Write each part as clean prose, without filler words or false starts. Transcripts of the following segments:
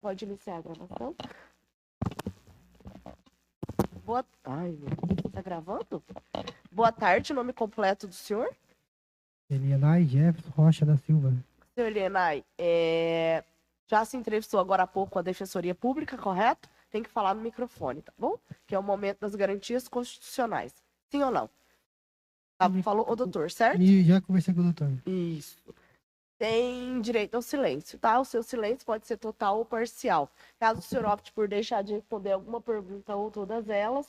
Pode iniciar a gravação. Ai, tá gravando? Boa tarde, nome completo do senhor? Elianai Jefferson Rocha da Silva. Senhor Elianai, já se entrevistou agora há pouco com a Defensoria Pública, correto? Tem que falar no microfone, tá bom? Que é o momento das garantias constitucionais. Sim ou não? Tá, falou o doutor, certo? Já conversei com o doutor. Isso. Tem direito ao silêncio, tá? O seu silêncio pode ser total ou parcial. Caso o senhor opte por deixar de responder alguma pergunta ou todas elas,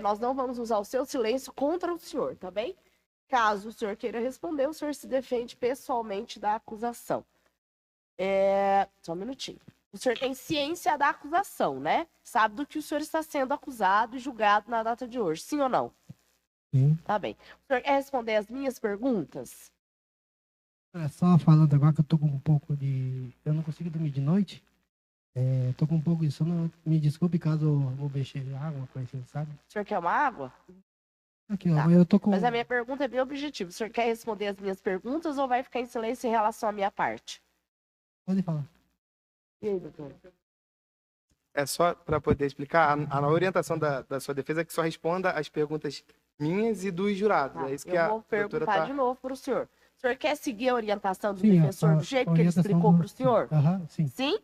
nós não vamos usar o seu silêncio contra o senhor, tá bem? Caso o senhor queira responder, o senhor se defende pessoalmente da acusação. Só um minutinho. O senhor tem ciência da acusação, né? Sabe do que o senhor está sendo acusado e julgado na data de hoje, sim ou não? Sim. Tá bem. O senhor quer responder as minhas perguntas? Olha, só falando agora que eu tô com um pouco de... Eu não consigo dormir de noite. Tô com um pouco de sono. Me desculpe caso eu vou mexer de água, coisa assim, sabe? O senhor quer uma água? Aqui, ó, Tá. eu tô com... Mas a minha pergunta é bem objetiva. O senhor quer responder as minhas perguntas ou vai ficar em silêncio em relação à minha parte? Pode falar. E aí, doutor? É só para poder explicar, a orientação da sua defesa é que só responda as perguntas minhas e dos jurados. Tá. É isso que Eu a vou doutora perguntar de novo para o senhor. O senhor quer seguir a orientação do Sim, defensor do jeito que ele explicou para o senhor? Sim. Sim?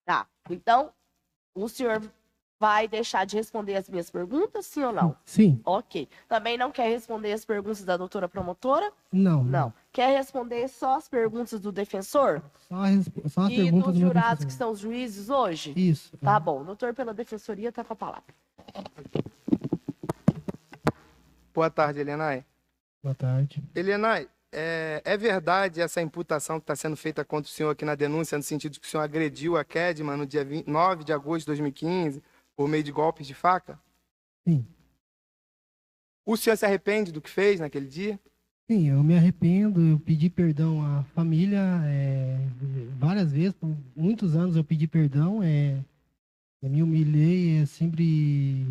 Tá. Então, o senhor vai deixar de responder as minhas perguntas, sim ou não? Sim. Ok. Também não quer responder as perguntas da doutora promotora? Não. Não. Quer responder só as perguntas do defensor? Só as E perguntas dos do meu jurados defensor. que são os juízes hoje? Isso. Tá bom. O doutor pela defensoria tá com a palavra. Boa tarde, Elianai. Boa tarde. Elianai, é verdade essa imputação que está sendo feita contra o senhor aqui na denúncia, no sentido de que o senhor agrediu a Kedman no dia 9 de agosto de 2015, por meio de golpes de faca? Sim. O senhor se arrepende do que fez naquele dia? Sim, eu me arrependo, eu pedi perdão à família várias vezes, por muitos anos eu pedi perdão, eu me humilhei, sempre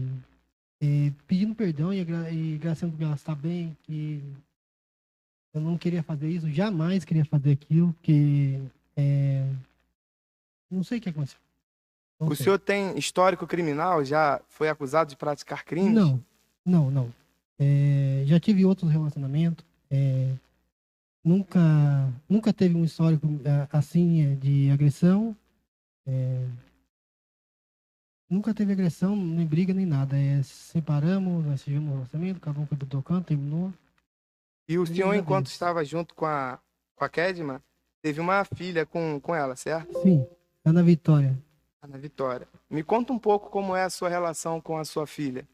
pedindo perdão e agradecendo que ela está bem, que eu não queria fazer isso, jamais queria fazer aquilo, que não sei o que aconteceu. O senhor tem histórico criminal? Já foi acusado de praticar crimes? Não. Já tive outros relacionamentos. Nunca teve um histórico assim de agressão. Nunca teve agressão, nem briga, nem nada. Separamos, nós tivemos um relacionamento, cada um foi pro seu canto, terminou. E o senhor, enquanto estava junto com a Kedman, teve uma filha com ela, certo? Sim, Ana Vitória. Ana Vitória. Me conta um pouco como é a sua relação com a sua filha.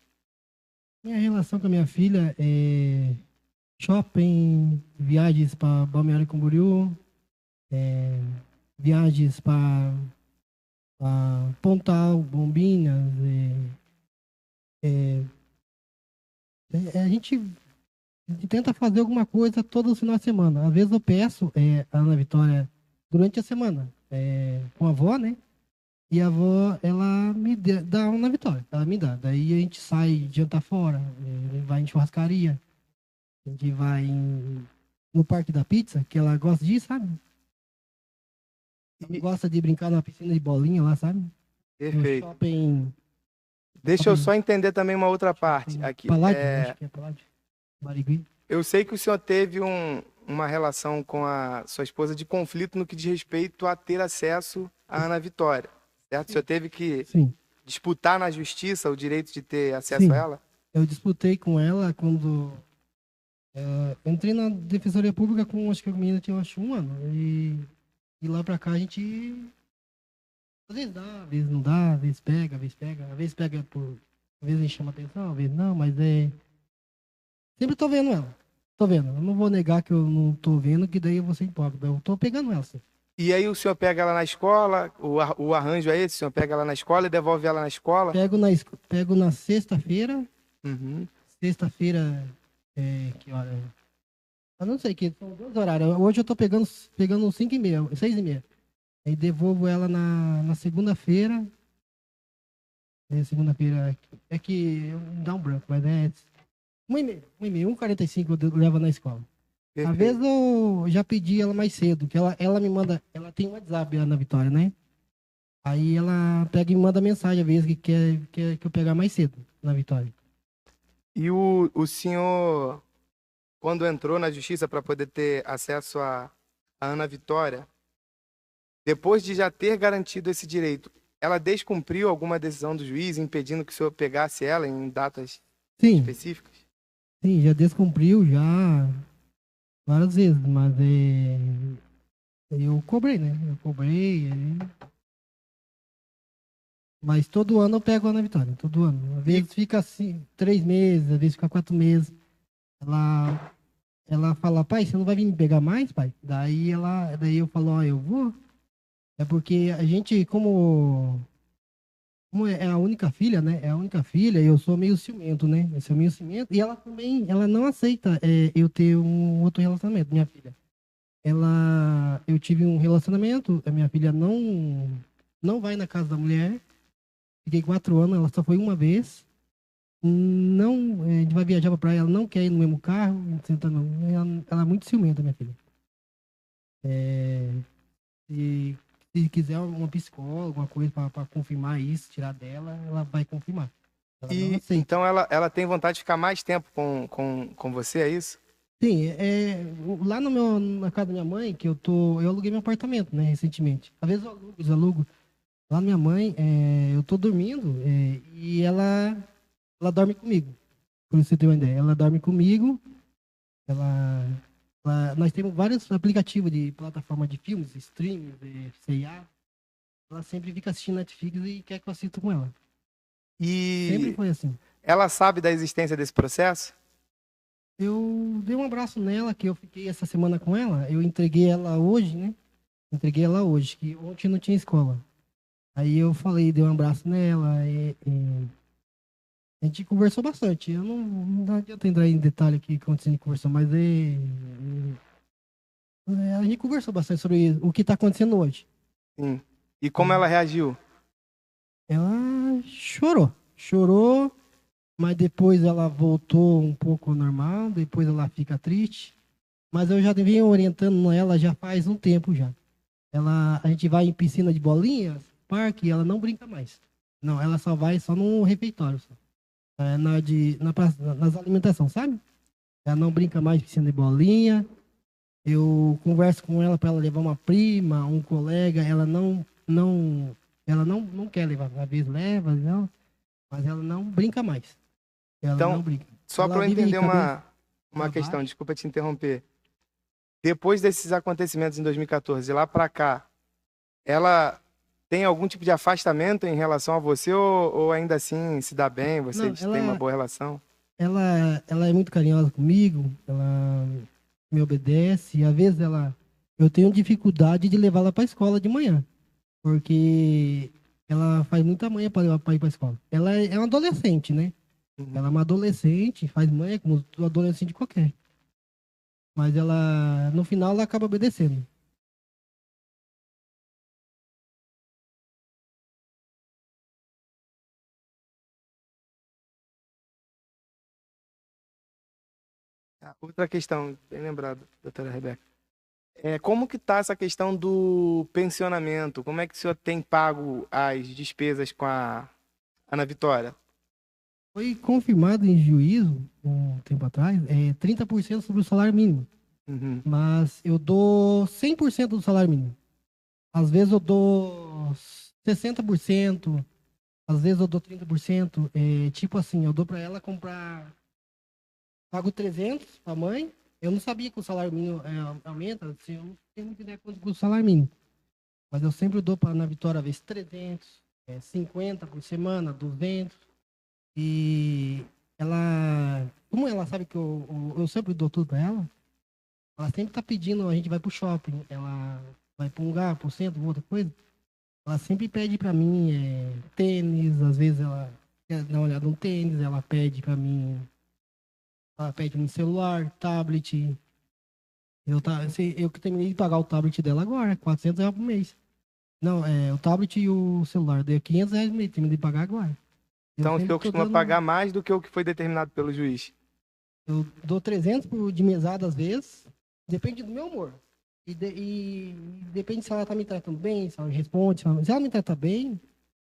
Minha relação com a minha filha é shopping, viagens para Balneário Camboriú, viagens para Pontal, Bombinhas. A gente tenta fazer alguma coisa todo final de semana. Às vezes eu peço a Ana Vitória durante a semana, com a avó, né? E a avó, ela me dá a Ana Vitória, ela me dá. Daí a gente sai jantar fora, vai em churrascaria, a gente vai no Parque da Pizza, que ela gosta disso, sabe? Ela gosta de brincar na piscina de bolinha lá, sabe? Perfeito. No shopping... Deixa eu só entender também uma outra parte aqui. Paládio, acho que é Paládio. Barigui. Eu sei que o senhor teve uma relação com a sua esposa de conflito no que diz respeito a ter acesso à Ana Vitória, certo? O senhor teve que disputar na justiça o direito de ter acesso a ela? Eu disputei com ela quando entrei na Defensoria Pública com, acho que a menina tinha 1 ano. E lá pra cá a gente... Às vezes dá, às vezes não dá, às vezes pega, às vezes pega por... Às vezes a gente chama atenção, às vezes não, mas sempre tô vendo ela. Tô vendo. Eu não vou negar que eu não tô vendo, que daí eu vou ser hipócrita. Eu tô pegando ela, sim. E aí o senhor pega ela na escola, o arranjo é esse? O senhor pega ela na escola e devolve ela na escola? Pego na sexta-feira. Uhum. Sexta-feira, que hora? Eu não sei, que são 2 horários. Hoje eu tô pegando 5h30, 6h30. Aí devolvo ela na segunda-feira. Segunda-feira é que dá um branco, mas 1h30, 1h45 eu levo na escola. Às vezes eu já pedi ela mais cedo, que ela me manda, ela tem um WhatsApp, a Ana Vitória, né? Aí ela pega e manda mensagem, às vezes, que quer que eu pegar mais cedo na Vitória. E o senhor, quando entrou na justiça para poder ter acesso a Ana Vitória, depois de já ter garantido esse direito, ela descumpriu alguma decisão do juiz impedindo que o senhor pegasse ela em datas específicas? Sim, já descumpriu, já várias vezes, mas eu cobrei, né? Eu cobrei, mas todo ano eu pego a Ana Vitória, todo ano. Às vezes fica assim, 3 meses, às vezes fica 4 meses. Ela fala, pai, você não vai vir me pegar mais, pai? Daí eu falo, ó, eu vou. É porque a gente, como é a única filha, né? É a única filha, eu sou meio ciumento, né? Eu sou meio ciumento. E ela também, ela não aceita eu ter um outro relacionamento, minha filha. Eu tive um relacionamento, a minha filha não vai na casa da mulher. Fiquei 4 anos, ela só foi uma vez. Não, a gente vai viajar pra praia, ela não quer ir no mesmo carro. Ela é muito ciumenta, minha filha. Se quiser uma psicóloga, alguma coisa para confirmar isso, tirar dela, ela vai confirmar. Então ela tem vontade de ficar mais tempo com você, é isso? Sim, lá na casa da minha mãe, que eu aluguei meu apartamento, né, recentemente. Às vezes eu alugo. Lá na minha mãe, eu tô dormindo e ela dorme comigo. Por você ter uma ideia. Ela dorme comigo, nós temos vários aplicativos de plataforma de filmes, streams, C&A. Ela sempre fica assistindo Netflix e quer que eu assista com ela. E sempre foi assim. Ela sabe da existência desse processo? Eu dei um abraço nela, que eu fiquei essa semana com ela. Eu entreguei ela hoje, né? Entreguei ela hoje, que ontem não tinha escola. Aí eu falei, dei um abraço nela a gente conversou bastante. Eu não adianta entrar em detalhe aqui quando a gente conversou, mas a gente conversou bastante sobre o que está acontecendo hoje. Sim. E como ela reagiu? Ela chorou, mas depois ela voltou um pouco ao normal, depois ela fica triste. Mas eu já venho orientando ela já faz um tempo já. A gente vai em piscina de bolinhas, parque, e ela não brinca mais. Não, ela só vai só no refeitório. Só. Nas alimentações, sabe? Ela não brinca mais de piscina de bolinha. Eu converso com ela para ela levar uma prima, um colega. Ela não quer levar. Às vezes leva, não, mas ela não brinca mais. Ela então, não brinca. Só para eu entender uma questão, desculpa te interromper. Depois desses acontecimentos em 2014, lá para cá, ela tem algum tipo de afastamento em relação a você ou ainda assim se dá bem? Vocês têm uma boa relação? Ela é muito carinhosa comigo, ela me obedece. E às vezes eu tenho dificuldade de levá-la para a escola de manhã, porque ela faz muita manha para ir para a escola. Ela é uma adolescente, né? Uhum. Ela é uma adolescente, faz manha como um adolescente qualquer. Mas no final, ela acaba obedecendo. Outra questão, bem lembrado, doutora Rebeca. Como que está essa questão do pensionamento? Como é que o senhor tem pago as despesas com a Ana Vitória? Foi confirmado em juízo, um tempo atrás, 30% sobre o salário mínimo. Uhum. Mas eu dou 100% do salário mínimo. Às vezes eu dou 60%, às vezes eu dou 30%. Tipo assim, eu dou para ela comprar... Pago 300 para a mãe. Eu não sabia que o salário mínimo aumenta. Assim, eu não tenho muita ideia quanto custa o salário mínimo. Mas eu sempre dou para Ana Vitória, às vezes, 300, 50 por semana, 200. E como ela sabe que eu sempre dou tudo para ela, ela sempre tá pedindo, a gente vai pro shopping, ela vai para um lugar, pro centro, outra coisa. Ela sempre pede para mim tênis, às vezes ela quer dar uma olhada no tênis, ela pede para mim... Ela pede um celular, tablet. Eu que terminei de pagar o tablet dela agora, R$400 por mês. Não, o tablet e o celular. Deu R$500 por mês, terminei de pagar agora. Então o senhor costuma pagar mais do que o que foi determinado pelo juiz? Eu dou 300 de mesada às vezes. Depende do meu humor. E depende se ela tá me tratando bem, se ela responde. Se ela me trata bem,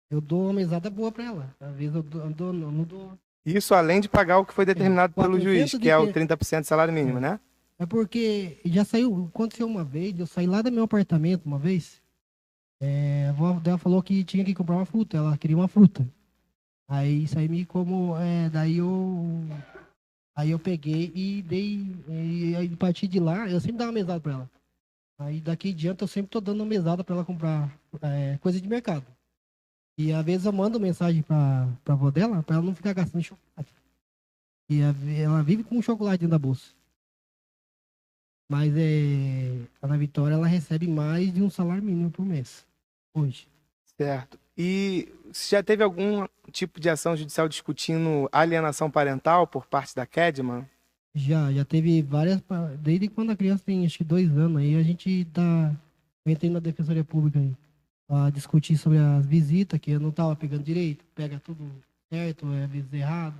eu dou uma mesada boa pra ela. Às vezes não dou. Isso além de pagar o que foi determinado pelo juiz, que é o 30% do salário mínimo, né? É porque já saiu, aconteceu uma vez, eu saí lá do meu apartamento uma vez, a avó dela falou que tinha que comprar uma fruta, ela queria uma fruta. Aí isso aí me como, aí eu peguei e dei, e aí a partir de lá, eu sempre dava uma mesada pra ela. Aí daqui em diante eu sempre tô dando uma mesada pra ela comprar coisa de mercado. E às vezes eu mando mensagem pra avó dela, pra ela não ficar gastando chocolate. E ela vive com chocolate dentro da bolsa. Mas a Ana Vitória, ela recebe mais de um salário mínimo por mês, hoje. Certo. E você já teve algum tipo de ação judicial discutindo alienação parental por parte da Kedman? Já teve várias, desde quando a criança tem acho que 2 anos, aí a gente eu entrei na Defensoria Pública aí, pra discutir sobre as visitas, que eu não tava pegando direito, pega tudo certo, às vezes errado,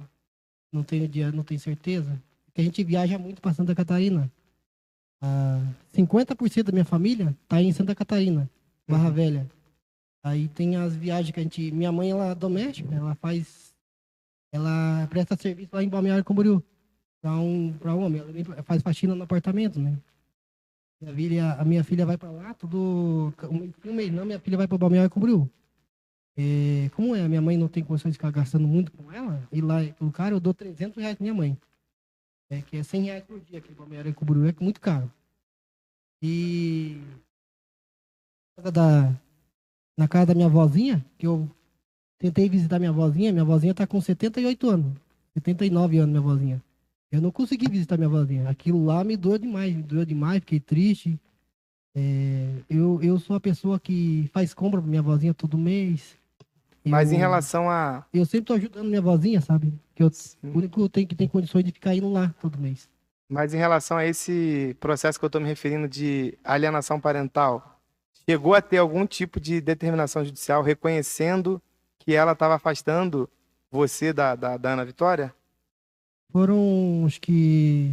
não tenho dia, não tenho certeza. Porque a gente viaja muito para Santa Catarina. 50% da minha família tá em Santa Catarina, Barra Velha. Aí tem as viagens que a gente... Minha mãe, ela é doméstica, ela presta serviço lá em Balneário Camboriú. Pra homem, ela faz faxina no apartamento, né? A minha filha vai pra lá, um mês não, minha filha vai pra Balneário Camboriú. Como a minha mãe não tem condições de ficar gastando muito com ela, e lá, o cara, eu dou R$300 pra minha mãe. Que é R$100 por dia aqui em Balneário Camboriú, é muito caro. E na casa da minha vozinha, que eu tentei visitar minha vozinha tá com 78 anos, 79 anos minha vozinha. Eu não consegui visitar minha vozinha. Aquilo lá me doeu demais, fiquei triste. Eu sou a pessoa que faz compra pra minha vozinha todo mês. Mas em relação a... Eu sempre tô ajudando minha vozinha, sabe? O único que tem condições de ficar indo lá todo mês. Mas em relação a esse processo que eu estou me referindo de alienação parental, chegou a ter algum tipo de determinação judicial reconhecendo que ela estava afastando você da Ana Vitória? Foram, acho que,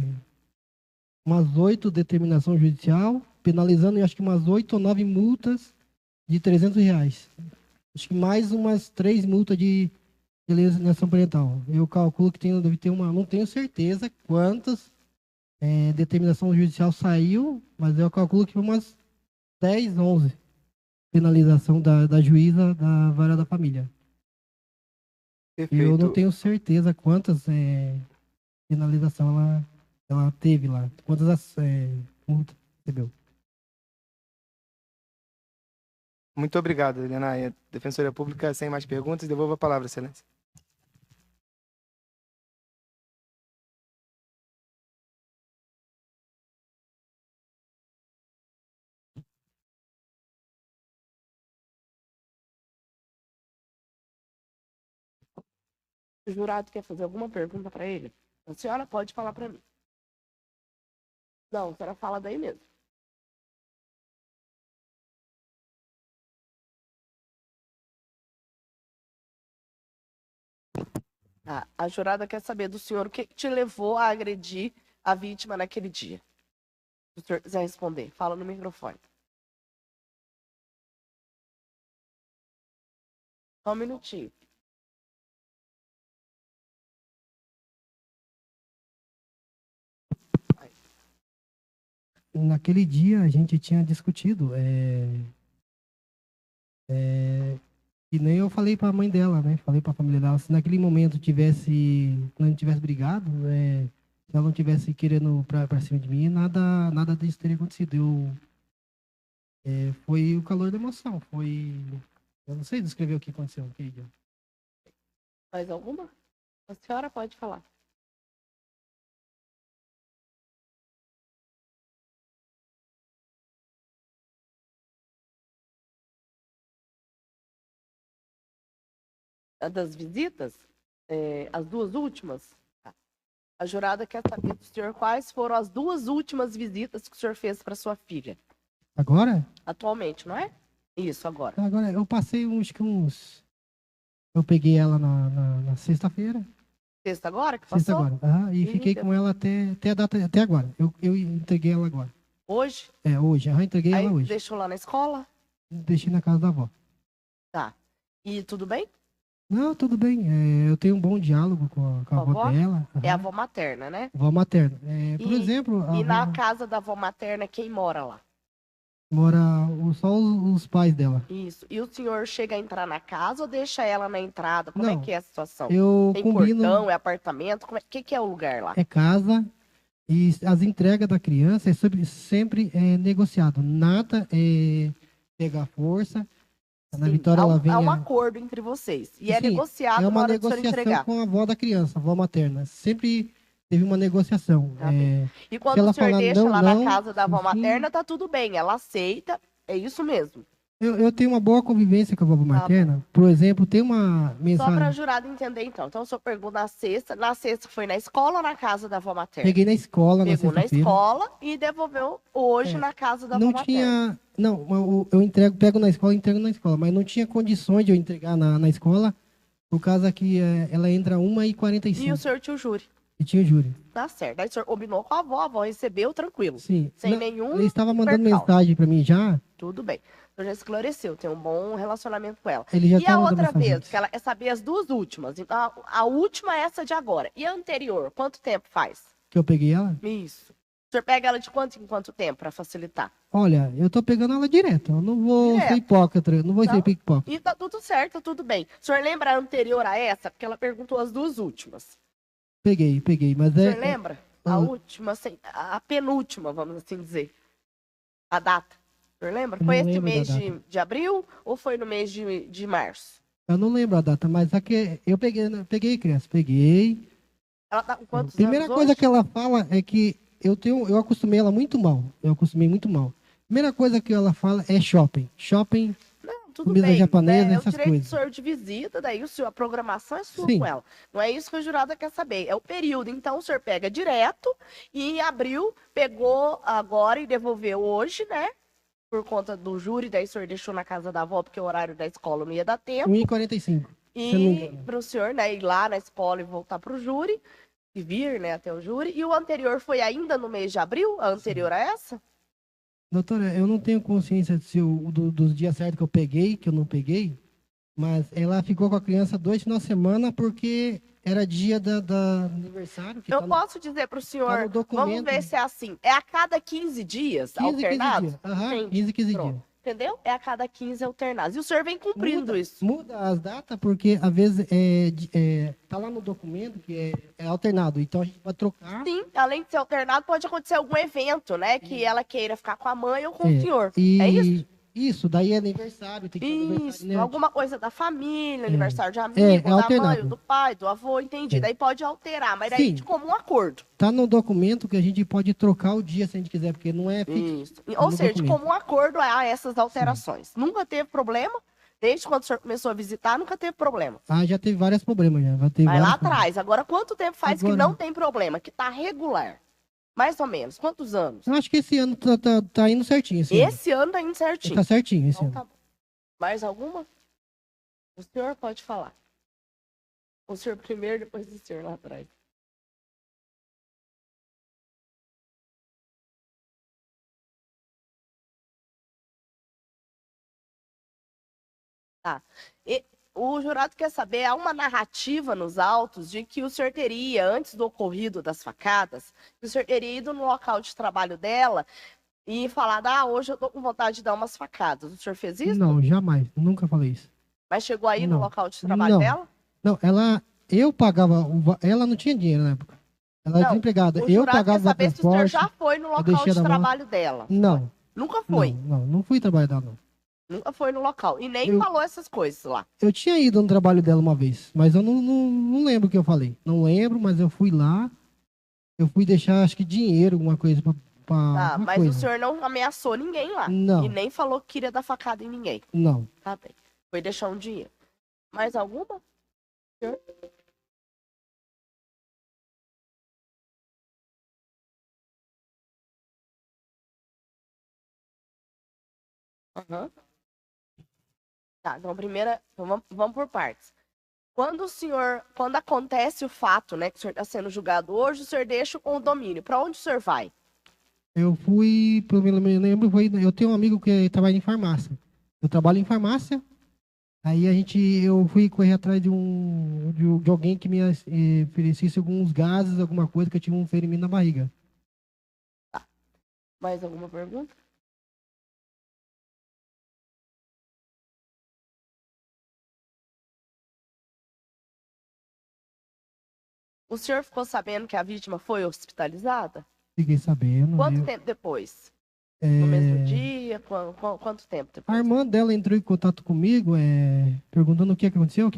umas 8 determinações judicial, penalizando, acho que umas 8 ou 9 multas de R$300. Acho que mais umas 3 multas de alienação parental. Eu calculo que deve ter não tenho certeza quantas determinação judicial saiu, mas eu calculo que foi umas 10, 11 penalização da juíza da vara da família. Perfeito. Eu não tenho certeza quantas penalização ela teve lá, quantas multas recebeu. Muito obrigado, Helena. A Defensoria Pública, sem mais perguntas, devolvo a palavra, Excelência. O jurado quer fazer alguma pergunta para ele? A senhora pode falar para mim. Não, a senhora fala daí mesmo. A jurada quer saber do senhor o que te levou a agredir a vítima naquele dia. Se o senhor quiser responder, fala no microfone. Só um minutinho. Naquele dia a gente tinha discutido, e nem eu falei para a mãe dela, né? Falei para a família dela, se naquele momento não tivesse brigado, se ela não tivesse querendo para cima de mim, nada disso teria acontecido. Foi o calor da emoção, eu não sei descrever o que aconteceu naquele dia. Mais alguma? A senhora pode falar. Das visitas, as 2 últimas, a jurada quer saber do senhor quais foram as 2 últimas visitas que o senhor fez para sua filha. Agora? Atualmente, não é? Isso, agora. Agora, eu passei eu peguei ela na sexta-feira, Sexta agora que Sexta passou? agora. E fiquei com ela até a data, até agora. Eu entreguei ela agora. Hoje? Hoje. Entreguei Aí ela hoje. deixou lá na escola? Deixei na casa da avó. Tá. E tudo bem? Não, tudo bem. Eu tenho um bom diálogo com a avó dela. É a avó materna, né? Avó materna. Por E, exemplo... e na casa da avó materna, quem mora lá? Mora só os pais dela. Isso. E o senhor chega a entrar na casa ou deixa ela na entrada? Como é que é a situação? Eu Tem combino... portão, é apartamento? O que é o lugar lá? É casa e as entregas da criança sempre negociado. Nada é pegar força. Na Vitória ela vem... Há um acordo entre vocês. E é Sim, negociado é uma na hora de negociação com a avó da criança, a avó materna. Sempre teve uma negociação. E quando o senhor deixa lá na casa da avó materna, tá tudo bem, ela aceita, é isso mesmo. Eu tenho uma boa convivência com a avó materna. Por exemplo, tem uma mensagem... Só para a jurada entender, então. Então, o senhor pegou na sexta foi na escola ou na casa da avó materna? Peguei na escola, Pegou na escola e devolveu hoje na casa da avó materna. Não, pego na escola e entrego na escola, mas não tinha condições de eu entregar na escola, por causa que ela entra 1h45. E o senhor tinha o júri? E tinha o júri. Tá certo. Aí o senhor combinou com a avó recebeu tranquilo. Sim. Sem nenhum. Ele estava mandando mensagem para mim já. Tudo bem. O senhor já esclareceu, tem um bom relacionamento com ela. Ele já e a outra vez, que ela é saber as duas últimas. Então, a última é essa de agora. E a anterior, quanto tempo faz? Que eu peguei ela? Isso. O senhor pega ela de quanto em quanto tempo, para facilitar? Olha, eu tô pegando ela direto. Eu não vou ser hipócrita, não vou ser hipócrita. E tá tudo certo, tudo bem. O senhor lembra a anterior a essa? Porque ela perguntou as duas últimas. Peguei, mas o senhor lembra? A última, a penúltima, vamos assim dizer. A data. O senhor lembra? Foi esse mês de abril ou foi no mês de março? Eu não lembro a data, mas aqui eu peguei, criança, peguei. Ela tá com quantos Primeira anos coisa hoje? que ela fala é que eu acostumei ela muito mal. Eu acostumei muito mal. Primeira coisa que ela fala é shopping. Shopping, não, tudo comida bem, japonesa, né? essas É o direito coisas. do senhor de visita, daí a programação é sua Sim. com ela. Não é isso que a jurada quer saber, é o período. Então o senhor pega direto e em abril pegou agora e devolveu hoje, né? Por conta do júri, daí o senhor deixou na casa da avó, porque o horário da escola não ia dar tempo. 1h45. E para o senhor, né, ir lá na escola e voltar para o júri, e vir, né, até o júri. E o anterior foi ainda no mês de abril? A anterior a essa? Doutora, eu não tenho consciência dos dias certos que eu peguei, que eu não peguei, mas ela ficou com a criança 2 finais de semana porque era dia da aniversário. Eu posso dizer para o senhor, vamos ver se é assim, é a cada 15 dias alternado? 15 dias. Aham, 15 dias. Entendeu? É a cada 15 alternados. E o senhor vem cumprindo isso. Muda as datas porque, às vezes, tá lá no documento que é alternado. Então, a gente vai trocar. Sim, além de ser alternado, pode acontecer algum evento, né? Que ela queira ficar com a mãe ou com o senhor. É isso? Isso, daí é aniversário. Tem que isso, né? Alguma coisa da família, aniversário de amigo, da mãe, do pai, do avô, entendi. Daí pode alterar, mas daí de comum acordo. Tá no documento que a gente pode trocar o dia se a gente quiser, porque não é fixo. Ou seja, de comum acordo há essas alterações. Sim. Nunca teve problema? Desde quando o senhor começou a visitar, nunca teve problema? Já teve vários problemas. Vai lá atrás. Agora, quanto tempo faz que não tem problema? Que tá regular? Mais ou menos. Quantos anos? Eu acho que esse ano tá indo certinho. Esse ano tá indo certinho? Tá certinho esse então, ano. Tá bom. Mais alguma? O senhor pode falar. O senhor primeiro, depois o senhor lá atrás. Tá. O jurado quer saber, há uma narrativa nos autos de que o senhor teria, antes do ocorrido das facadas, que o senhor teria ido no local de trabalho dela e falado, hoje eu tô com vontade de dar umas facadas. O senhor fez isso? Não, jamais. Nunca falei isso. Mas chegou aí no local de trabalho dela? Não, eu pagava, ela não tinha dinheiro na época. Ela era desempregada. Eu pagava o saber se o senhor já foi no local de trabalho dela. Não. Nunca foi? Não fui trabalhar dela, não. Nunca foi no local. E nem falou essas coisas lá. Eu tinha ido no trabalho dela uma vez, mas eu não lembro o que eu falei. Não lembro, mas eu fui lá. Eu fui deixar, acho que dinheiro, alguma coisa mas coisa. O senhor não ameaçou ninguém lá? Não. E nem falou que queria dar facada em ninguém? Não. Tá bem. Foi deixar um dinheiro. Mais alguma? Senhor? Tá, então vamos por partes. Quando acontece o fato, né, que o senhor está sendo julgado hoje, o senhor deixa o condomínio. Para onde o senhor vai? Eu fui, pelo menos me lembro, eu tenho um amigo que trabalha em farmácia. Eu trabalho em farmácia. Aí eu fui correr atrás de alguém que me oferecesse alguns gases, alguma coisa, que eu tinha um ferimento na barriga. Tá. Mais alguma pergunta? O senhor ficou sabendo que a vítima foi hospitalizada? Fiquei sabendo. Quanto tempo depois? No mesmo dia? Quanto tempo depois? A irmã dela entrou em contato comigo, perguntando o que aconteceu.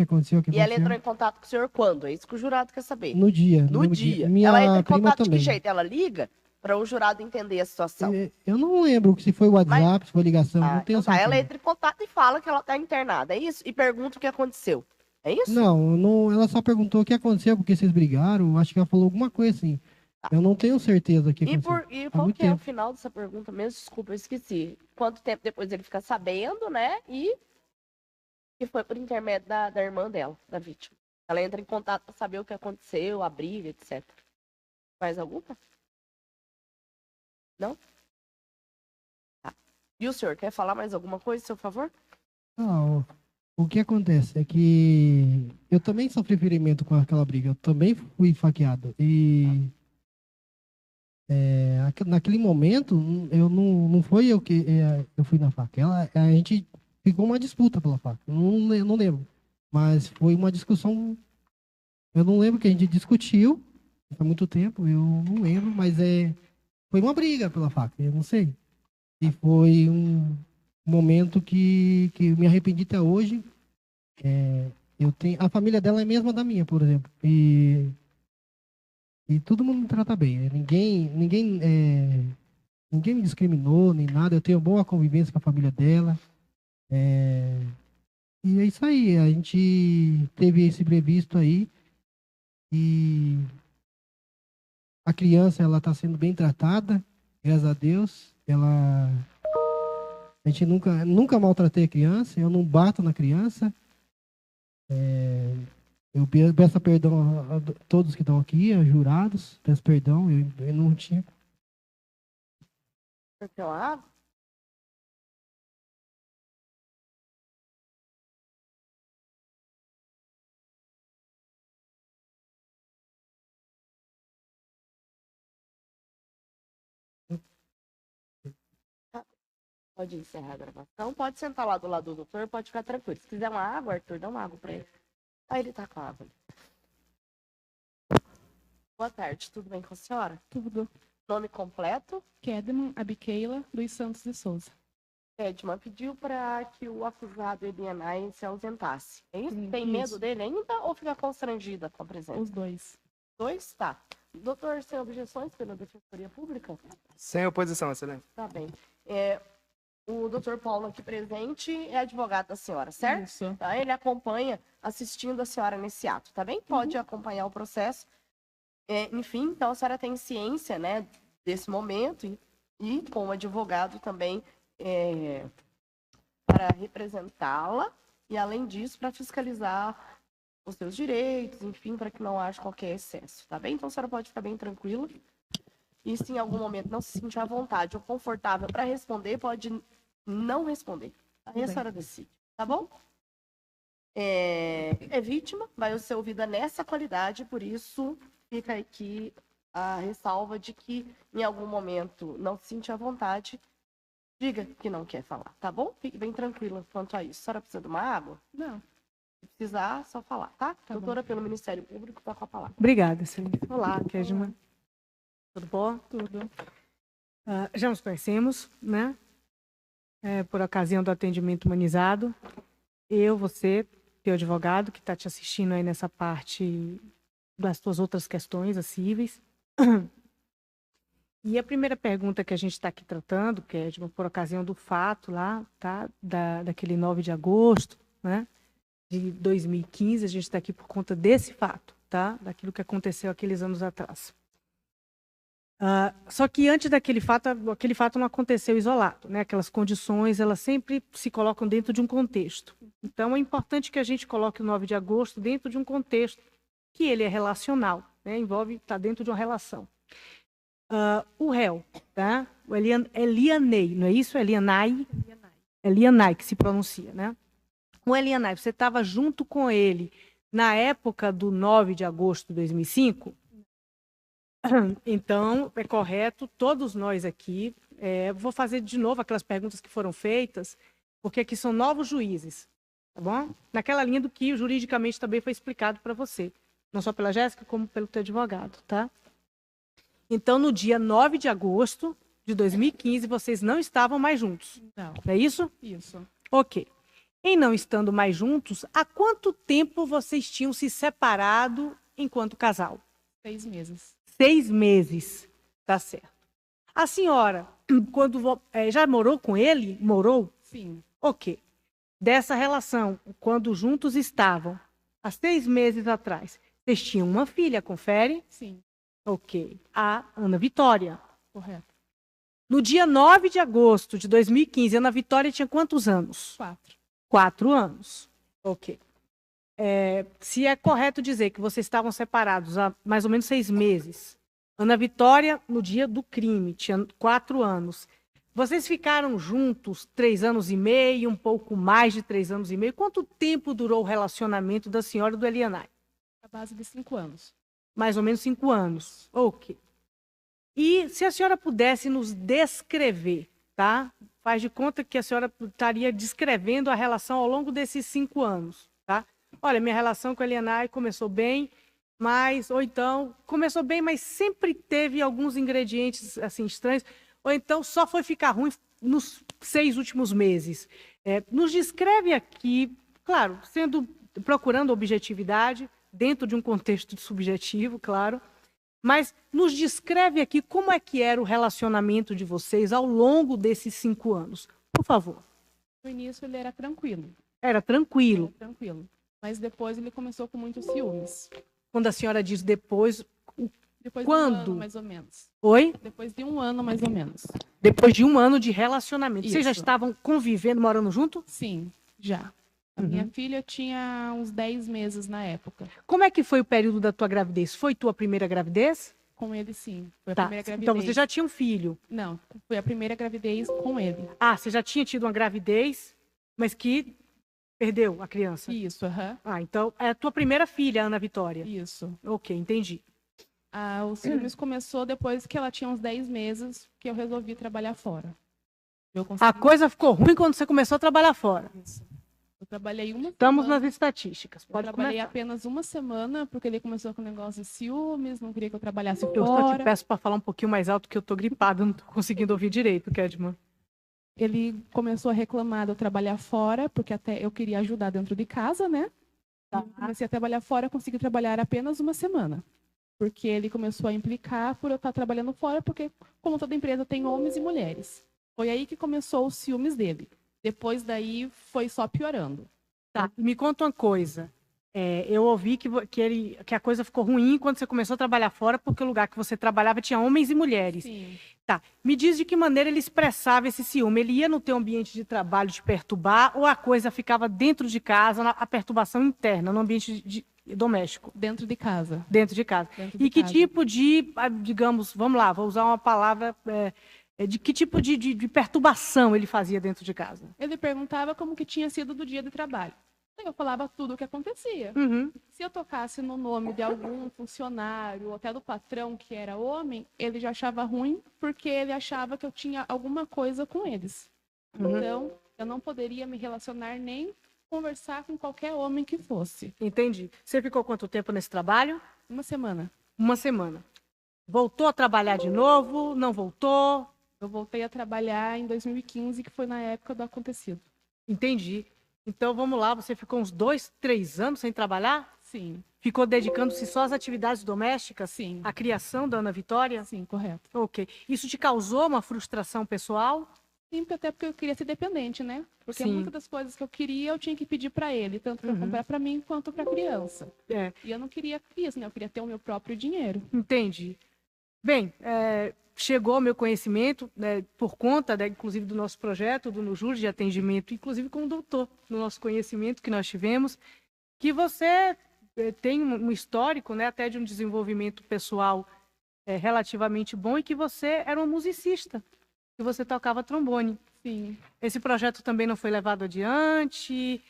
E ela entrou em contato com o senhor quando? É isso que o jurado quer saber. No dia. No dia. Minha ela entra em prima contato também. de que jeito? Ela liga para o jurado entender a situação. Eu não lembro se foi WhatsApp, se foi ligação, não tenho certeza. Ela entra em contato e fala que ela está internada, é isso? E pergunta o que aconteceu. É isso? Não, ela só perguntou o que aconteceu, porque vocês brigaram. Acho que ela falou alguma coisa assim. Tá. Eu não tenho certeza que aconteceu. E qual que é o final dessa pergunta mesmo? Desculpa, eu esqueci. Quanto tempo depois ele fica sabendo, né? E foi por intermédio da irmã dela, da vítima. Ela entra em contato para saber o que aconteceu, a briga, etc. Mais alguma? Não? Tá. E o senhor quer falar mais alguma coisa, seu favor? Não. O que acontece é que eu também sofri ferimento com aquela briga. Eu também fui faqueado. E naquele momento, não foi eu que eu fui na faca. A gente ficou uma disputa pela faca. Não lembro. Mas foi uma discussão. Eu não lembro que a gente discutiu. Faz muito tempo, eu não lembro. Mas foi uma briga pela faca. Eu não sei. E foi um momento que eu me arrependi até hoje. A família dela é a mesma da minha, por exemplo. E todo mundo me trata bem. Ninguém me discriminou, nem nada. Eu tenho boa convivência com a família dela. E é isso aí. A gente teve esse imprevisto aí. E a criança, ela está sendo bem tratada, graças a Deus. A gente nunca maltratei a criança. Eu não bato na criança. Eu peço perdão a todos que estão aqui, a jurados. Peço perdão, eu não tinha. Pode encerrar a gravação. Pode sentar lá do lado do doutor, pode ficar tranquilo. Se quiser uma água, Arthur, dá uma água para ele. Aí ele tá com a água. Boa tarde, tudo bem com a senhora? Tudo. Nome completo? Kedman Abiqueila dos Santos de Souza. Kedman pediu para que o acusado Elianai se ausentasse. É isso? Sim, Tem isso. medo dele ainda ou fica constrangida com a presença? Os dois. Dois? Tá. Doutor, sem objeções pela Defensoria Pública? Sem oposição, excelente. Tá bem. O doutor Paulo aqui presente é advogado da senhora, certo? Isso. Tá? Ele acompanha assistindo a senhora nesse ato, tá bem? Pode acompanhar o processo. Enfim, então a senhora tem ciência, né, desse momento e com o advogado também para representá-la e, além disso, para fiscalizar os seus direitos, enfim, para que não haja qualquer excesso, tá bem? Então a senhora pode ficar bem tranquila. E se em algum momento não se sentir à vontade ou confortável para responder, pode não responder. Aí a senhora decide, tá bom? É vítima, vai ser ouvida nessa qualidade, por isso fica aqui a ressalva de que em algum momento não se sentir à vontade, diga que não quer falar, tá bom? Fique bem tranquila quanto a isso. A senhora precisa de uma água? Não. Se precisar, só falar, tá? Tá Doutora, bom. Pelo Ministério Público, tá com a palavra. Obrigada, Celina. Olá, Kedman. Tudo bom? Tudo. Já nos conhecemos, né? Por ocasião do atendimento humanizado. Você, teu advogado, que está te assistindo aí nessa parte das tuas outras questões acessíveis. E a primeira pergunta que a gente está aqui tratando, Kedman, por ocasião do fato lá, tá? Daquele 9 de agosto, né? De 2015, a gente está aqui por conta desse fato, tá? Daquilo que aconteceu aqueles anos atrás. Só que antes daquele fato, aquele fato não aconteceu isolado, né? Aquelas condições, elas sempre se colocam dentro de um contexto. Então, é importante que a gente coloque o 9 de agosto dentro de um contexto que ele é relacional, né? Está dentro de uma relação. O réu, tá? O Elianei, não é isso? Elianai? Elianai, que se pronuncia, né? O Elianai, você estava junto com ele na época do 9 de agosto de 2005? Então, é correto, todos nós aqui, vou fazer de novo aquelas perguntas que foram feitas, porque aqui são novos juízes, tá bom? Naquela linha do que juridicamente também foi explicado para você, não só pela Jéssica, como pelo teu advogado, tá? Então, no dia 9 de agosto de 2015, vocês não estavam mais juntos. Não. É isso? Isso. Ok. Em não estando mais juntos, há quanto tempo vocês tinham se separado enquanto casal? 6 meses. 6 meses, tá certo. A senhora, quando já morou com ele? Morou? Sim. Ok. Dessa relação, quando juntos estavam, há 6 meses atrás, vocês tinham uma filha, confere? Sim. Ok. A Ana Vitória. Correto. No dia 9 de agosto de 2015, a Ana Vitória tinha quantos anos? 4. 4 anos. Ok. Se é correto dizer que vocês estavam separados há mais ou menos 6 meses, Ana Vitória, no dia do crime, tinha 4 anos. Vocês ficaram juntos 3 anos e meio, um pouco mais de 3 anos e meio. Quanto tempo durou o relacionamento da senhora e do Elianai? A base de 5 anos. Mais ou menos 5 anos. Ok. E se a senhora pudesse nos descrever, tá? Faz de conta que a senhora estaria descrevendo a relação ao longo desses 5 anos, tá? Olha, minha relação com a Elianai começou bem, ou então, começou bem, mas sempre teve alguns ingredientes assim estranhos, ou então só foi ficar ruim nos 6 últimos meses. Nos descreve aqui, claro, procurando objetividade, dentro de um contexto subjetivo, claro, mas nos descreve aqui como é que era o relacionamento de vocês ao longo desses 5 anos. Por favor. No início ele era tranquilo. Era tranquilo. Era tranquilo. Mas depois ele começou com muitos ciúmes. Quando a senhora diz depois, Depois quando? de 1 ano, mais ou menos. Oi? Depois de 1 ano, mais ou menos. Depois de 1 ano de relacionamento. Isso. Vocês já estavam convivendo, morando junto? Sim, já. A minha filha tinha uns 10 meses na época. Como é que foi o período da tua gravidez? Foi tua primeira gravidez? Com ele, sim. Foi a Tá. primeira gravidez. Então você já tinha um filho. Não, foi a primeira gravidez com ele. Ah, você já tinha tido uma gravidez, mas que perdeu a criança. Isso, aham. Ah, então é a tua primeira filha, Ana Vitória. Isso. Ok, entendi. Os ciúmes começou depois que ela tinha uns 10 meses que eu resolvi trabalhar fora. A coisa ficou ruim quando você começou a trabalhar fora. Isso. Eu trabalhei uma Estamos semana. nas estatísticas. Eu Pode trabalhei começar. apenas uma semana, porque ele começou com negócio de ciúmes, não queria que eu trabalhasse Eu só te fora. peço para falar um pouquinho mais alto, que eu tô gripada, não tô conseguindo ouvir direito, Kedman. Ele começou a reclamar de eu trabalhar fora, porque até eu queria ajudar dentro de casa, né? Tá. Eu comecei a trabalhar fora, consegui trabalhar apenas uma semana. Porque ele começou a implicar por eu estar trabalhando fora, porque, como toda empresa, tem homens e mulheres. Foi aí que começou os ciúmes dele. Depois daí, foi só piorando. Tá, me conta uma coisa. Eu ouvi que a coisa ficou ruim quando você começou a trabalhar fora, porque o lugar que você trabalhava tinha homens e mulheres. Sim. Tá. Me diz de que maneira ele expressava esse ciúme. Ele ia no teu ambiente de trabalho te perturbar, ou a coisa ficava dentro de casa, a perturbação interna, no ambiente doméstico? Dentro de casa. Dentro de casa. Dentro de E que casa. tipo de, digamos, vamos lá, vou usar uma palavra, de que tipo de perturbação ele fazia dentro de casa? Ele perguntava como que tinha sido do dia de trabalho. Eu falava tudo o que acontecia. Uhum. Se eu tocasse no nome de algum funcionário, ou até do patrão que era homem, ele já achava ruim, porque ele achava que eu tinha alguma coisa com eles. Uhum. Então, eu não poderia me relacionar nem conversar com qualquer homem que fosse. Entendi. Você ficou quanto tempo nesse trabalho? Uma semana. Uma semana. Voltou a trabalhar de novo? Não voltou? Eu voltei a trabalhar em 2015, que foi na época do acontecido. Entendi. Então, vamos lá, você ficou uns 2, 3 anos sem trabalhar? Sim. Ficou dedicando-se só às atividades domésticas? Sim. À criação da Ana Vitória? Sim, correto. Ok. Isso te causou uma frustração pessoal? Sim, até porque eu queria ser dependente, né? Porque Sim. muitas das coisas que eu queria, eu tinha que pedir para ele, tanto para comprar para mim quanto para a criança. É. E eu não queria isso, né? Eu queria ter o meu próprio dinheiro. Entendi. Bem, chegou ao meu conhecimento, né, por conta, né, inclusive, do nosso projeto, do NUJUR de atendimento, inclusive com o doutor, no nosso conhecimento que nós tivemos, que você tem um histórico, né, até de um desenvolvimento pessoal relativamente bom, e que você era um musicista, que você tocava trombone. Sim. Esse projeto também não foi levado adiante?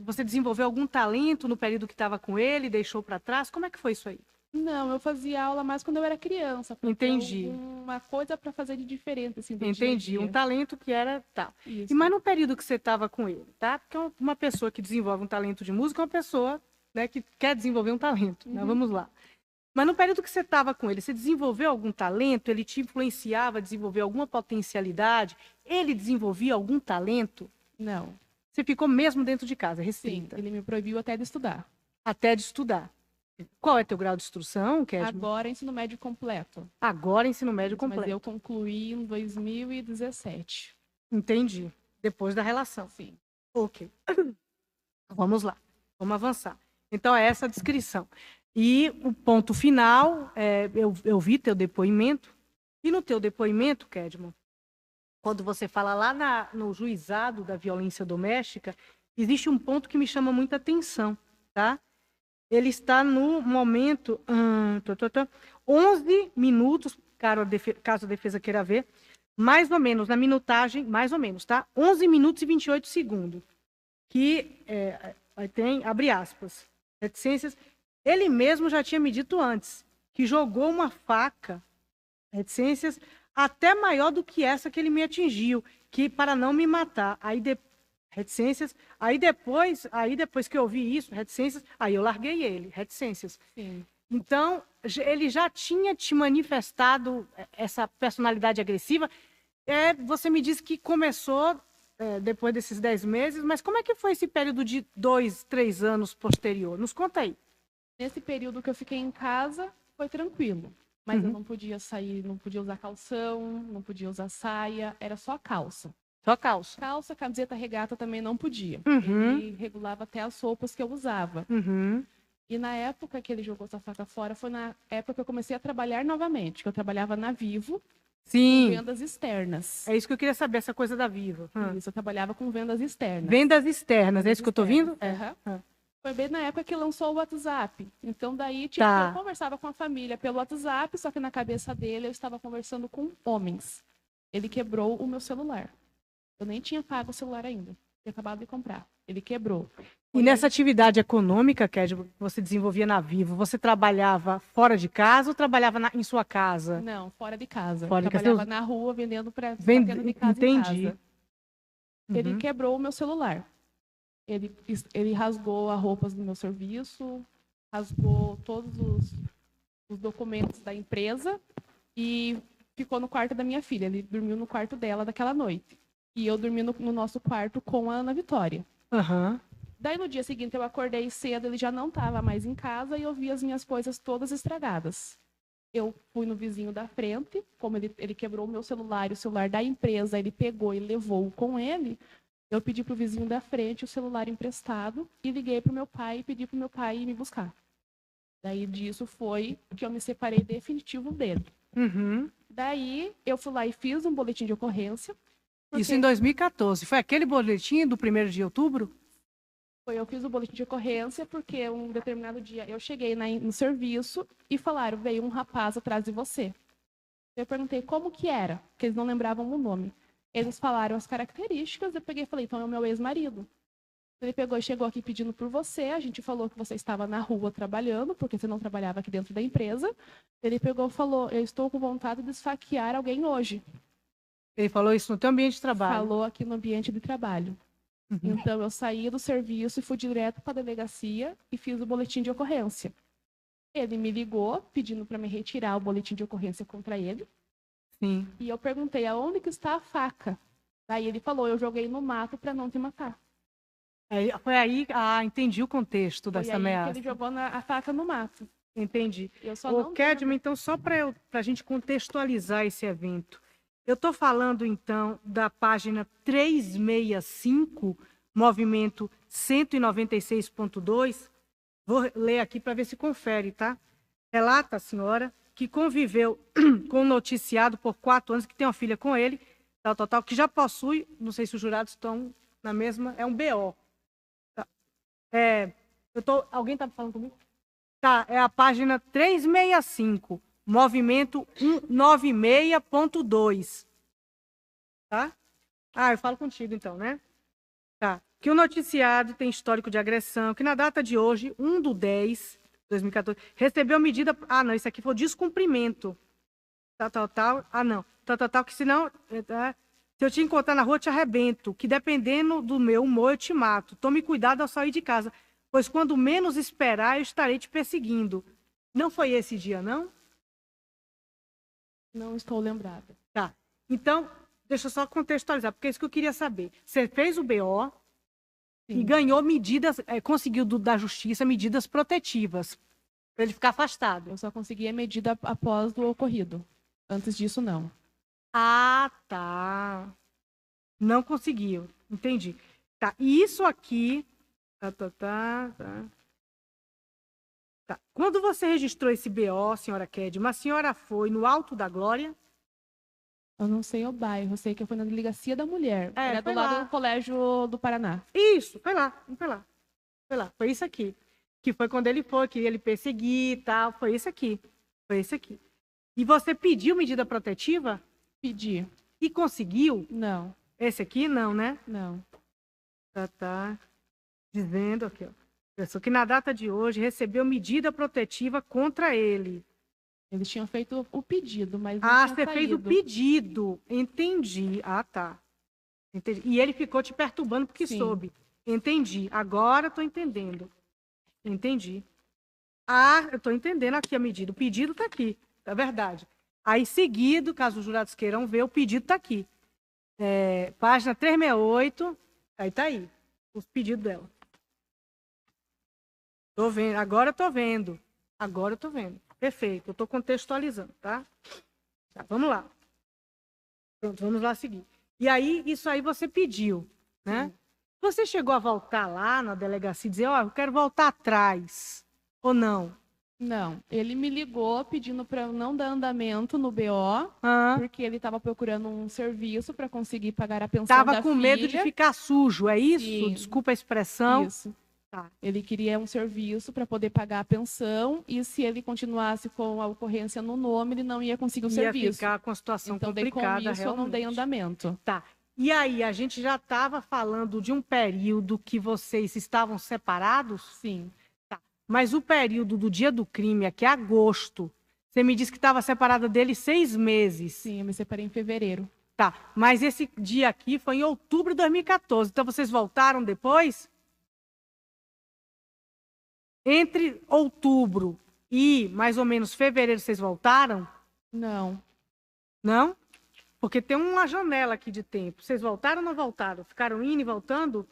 Você desenvolveu algum talento no período que estava com ele, deixou para trás? Como é que foi isso aí? Não, eu fazia aula mais quando eu era criança. Entendi. Uma coisa para fazer de diferente, assim, do Entendi. dia a dia. Um talento que era tal. Isso. E mais no período que você estava com ele, tá? Porque uma pessoa que desenvolve um talento de música é uma pessoa, né, que quer desenvolver um talento. Né? Vamos lá. Mas no período que você estava com ele, você desenvolveu algum talento? Ele te influenciava a desenvolver alguma potencialidade? Ele desenvolvia algum talento? Não. Você ficou mesmo dentro de casa, restrita? Sim, ele me proibiu até de estudar. Até de estudar. Qual é teu grau de instrução, Kedma? Agora ensino médio completo. Agora ensino médio completo. Mas eu concluí em 2017. Entendi. Depois da relação. Sim. Ok. Vamos lá. Vamos avançar. Então, é essa a descrição. E o ponto final, eu vi teu depoimento. E no teu depoimento, Kedma, quando você fala lá no juizado da violência doméstica, existe um ponto que me chama muita atenção, tá? Ele está no momento 11 minutos, caso a defesa queira ver, mais ou menos, na minutagem, mais ou menos, tá? 11 minutos e 28 segundos. Que aí tem, abre aspas, reticências. Ele mesmo já tinha me dito antes, que jogou uma faca, reticências, até maior do que essa que ele me atingiu, que para não me matar. Reticências. Aí depois que eu ouvi isso, reticências, aí eu larguei ele, reticências. Sim. Então, ele já tinha te manifestado essa personalidade agressiva. Você me disse que começou depois desses 10 meses, mas como é que foi esse período de 2, 3 anos posterior? Nos conta aí. Nesse período que eu fiquei em casa, foi tranquilo. Mas eu não podia sair, não podia usar calção, não podia usar saia, era só calça. Só calça. Calça, camiseta, regata também não podia. Uhum. Ele regulava até as roupas que eu usava. Uhum. E na época que ele jogou essa faca fora, foi na época que eu comecei a trabalhar novamente, que eu trabalhava na Vivo, Sim. com vendas externas. É isso que eu queria saber, essa coisa da Vivo. Isso, eu trabalhava com vendas externas. Vendas externas, é isso que eu tô ouvindo? Foi bem na época que lançou o WhatsApp. Então, daí, tipo, eu conversava com a família pelo WhatsApp, só que na cabeça dele eu estava conversando com homens. Ele quebrou o meu celular. Eu nem tinha pago o celular ainda. Tinha acabado de comprar. Ele quebrou. E nessa atividade econômica, Kedma, que você desenvolvia na Vivo, você trabalhava fora de casa ou trabalhava em sua casa? Não, fora de casa. Fora de trabalhava casa. Na rua, vendendo para de casa Entendi. em casa. Ele quebrou o meu celular. Ele rasgou as roupas do meu serviço, rasgou todos os documentos da empresa e ficou no quarto da minha filha. Ele dormiu no quarto dela daquela noite. E eu dormi no nosso quarto com a Ana Vitória. Daí, no dia seguinte, eu acordei cedo, ele já não estava mais em casa e eu vi as minhas coisas todas estragadas. Eu fui no vizinho da frente, como ele quebrou o meu celular e o celular da empresa, ele pegou e levou com ele. Eu pedi para o vizinho da frente o celular emprestado e liguei para o meu pai e pedi para o meu pai ir me buscar. Daí disso foi que eu me separei definitivo dele. Daí eu fui lá e fiz um boletim de ocorrência. Isso em 2014. Foi aquele boletim do 1º de outubro? Eu fiz o boletim de ocorrência porque um determinado dia eu cheguei no serviço e falaram, veio um rapaz atrás de você. Eu perguntei como que era, porque eles não lembravam o nome. Eles falaram as características, eu peguei e falei, então é o meu ex-marido. Ele pegou e chegou aqui pedindo por você, a gente falou que você estava na rua trabalhando, porque você não trabalhava aqui dentro da empresa. Ele pegou e falou, eu estou com vontade de esfaquear alguém hoje. Ele falou isso no teu ambiente de trabalho? Falou aqui no ambiente de trabalho. Então, eu saí do serviço e fui direto para a delegacia e fiz o boletim de ocorrência. Ele me ligou, pedindo para me retirar o boletim de ocorrência contra ele. Sim. E eu perguntei, aonde que está a faca? Daí ele falou, eu joguei no mato para não te matar. Foi aí, entendi o contexto dessa ameaça. Que ele jogou a faca no mato. Entendi. Ô, Kedma, então, só para a gente contextualizar esse evento, eu estou falando, então, da página 365, movimento 196.2. Vou ler aqui para ver se confere, tá? Relata a senhora que conviveu com o noticiado por 4 anos, que tem uma filha com ele, tal, que já possui, não sei se os jurados estão na mesma, é um BO. Tá. Alguém está falando comigo? Tá, é a página 365, movimento 196.2. Tá? Eu falo contigo então, né? Tá. Que o noticiado tem histórico de agressão, que na data de hoje, 1/10/2014, recebeu medida... não, isso aqui foi descumprimento. Tal. Não. Tal, que senão... Se eu te encontrar na rua, eu te arrebento. Que dependendo do meu humor, eu te mato. Tome cuidado ao sair de casa, pois quando menos esperar, eu estarei te perseguindo. Não foi esse dia, não? Não estou lembrada. Tá. Então, deixa eu só contextualizar, porque é isso que eu queria saber. Você fez o BO... Sim. E ganhou medidas, conseguiu da justiça medidas protetivas para ele ficar afastado. Eu só consegui a medida após o ocorrido. Antes disso, não. Tá. Não conseguiu. Entendi. Tá. E isso aqui... Tá. Quando você registrou esse BO, senhora Kedma, a senhora foi no Alto da Glória? Eu não sei o bairro, eu sei que eu fui na Delegacia da Mulher. Era do lado do Colégio do Paraná. Isso, foi lá. Foi isso aqui. Que foi quando ele foi, queria ele perseguir e tal. Foi isso aqui. E você pediu medida protetiva? Pedi. E conseguiu? Não. Esse aqui não, né? Não. Tá. Dizendo aqui, ó. Pessoa que na data de hoje recebeu medida protetiva contra ele. Eles tinham feito o pedido, mas não tinha você saído. fez o pedido. Entendi. Tá. Entendi. E ele ficou te perturbando porque Sim. soube. Entendi. Agora eu tô entendendo. Entendi. Eu tô entendendo aqui a medida. O pedido tá aqui. É verdade. Aí, seguido, caso os jurados queiram ver, o pedido tá aqui. Página 368. Aí tá aí. Os pedidos dela. Tô vendo. Agora eu tô vendo. Perfeito, eu estou contextualizando, tá? Vamos lá. Pronto, vamos lá seguir. E aí, isso aí você pediu, né? Sim. Você chegou a voltar lá na delegacia e dizer, eu quero voltar atrás, ou não? Não, ele me ligou pedindo para eu não dar andamento no BO, porque ele estava procurando um serviço para conseguir pagar a pensão da filha. Estava com medo de ficar sujo, é isso? Sim. Desculpa a expressão. Isso. Tá. Ele queria um serviço para poder pagar a pensão e se ele continuasse com a ocorrência no nome, ele não ia conseguir o serviço. Ia ficar com a situação complicada, com isso, realmente. Eu não dei andamento. Tá. E aí, a gente já estava falando de um período que vocês estavam separados? Sim. Tá. Mas o período do dia do crime, aqui é agosto, você me disse que estava separada dele 6 meses. Sim, eu me separei em fevereiro. Tá. Mas esse dia aqui foi em outubro de 2014. Então, vocês voltaram depois? Entre outubro e mais ou menos fevereiro, vocês voltaram? Não. Não? Porque tem uma janela aqui de tempo. Vocês voltaram ou não voltaram? Ficaram indo e voltando?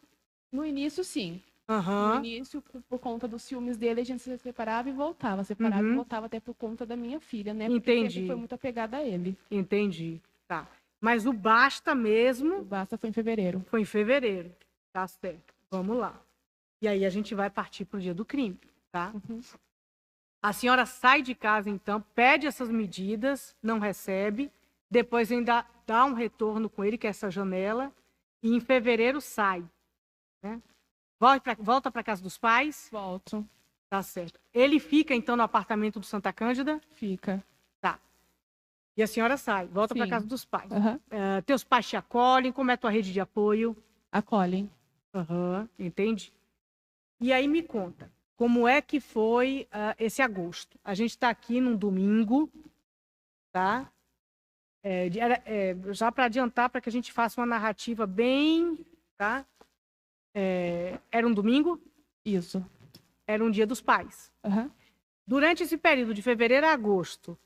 No início, sim. No início, por conta dos ciúmes dele, a gente se separava e voltava. Separava e voltava até por conta da minha filha, né? Porque Entendi. foi muito apegada a ele. Entendi. Tá. Mas o basta mesmo... O basta foi em fevereiro. Foi em fevereiro. Tá certo. Vamos lá. E aí a gente vai partir para o dia do crime, tá? A senhora sai de casa, então, pede essas medidas, não recebe, depois ainda dá um retorno com ele, que é essa janela, e em fevereiro sai, né? Volta para casa dos pais? Volto. Tá certo. Ele fica, então, no apartamento do Santa Cândida? Fica. Tá. E a senhora sai, volta para casa dos pais. Uhum. Teus pais te acolhem? Como é a tua rede de apoio? Acolhem. Entendi. E aí me conta, como é que foi esse agosto? A gente está aqui num domingo, tá? Já para adiantar, para que a gente faça uma narrativa bem, tá? Era um domingo? Isso. Era um dia dos pais. Uhum. Durante esse período de fevereiro a agosto,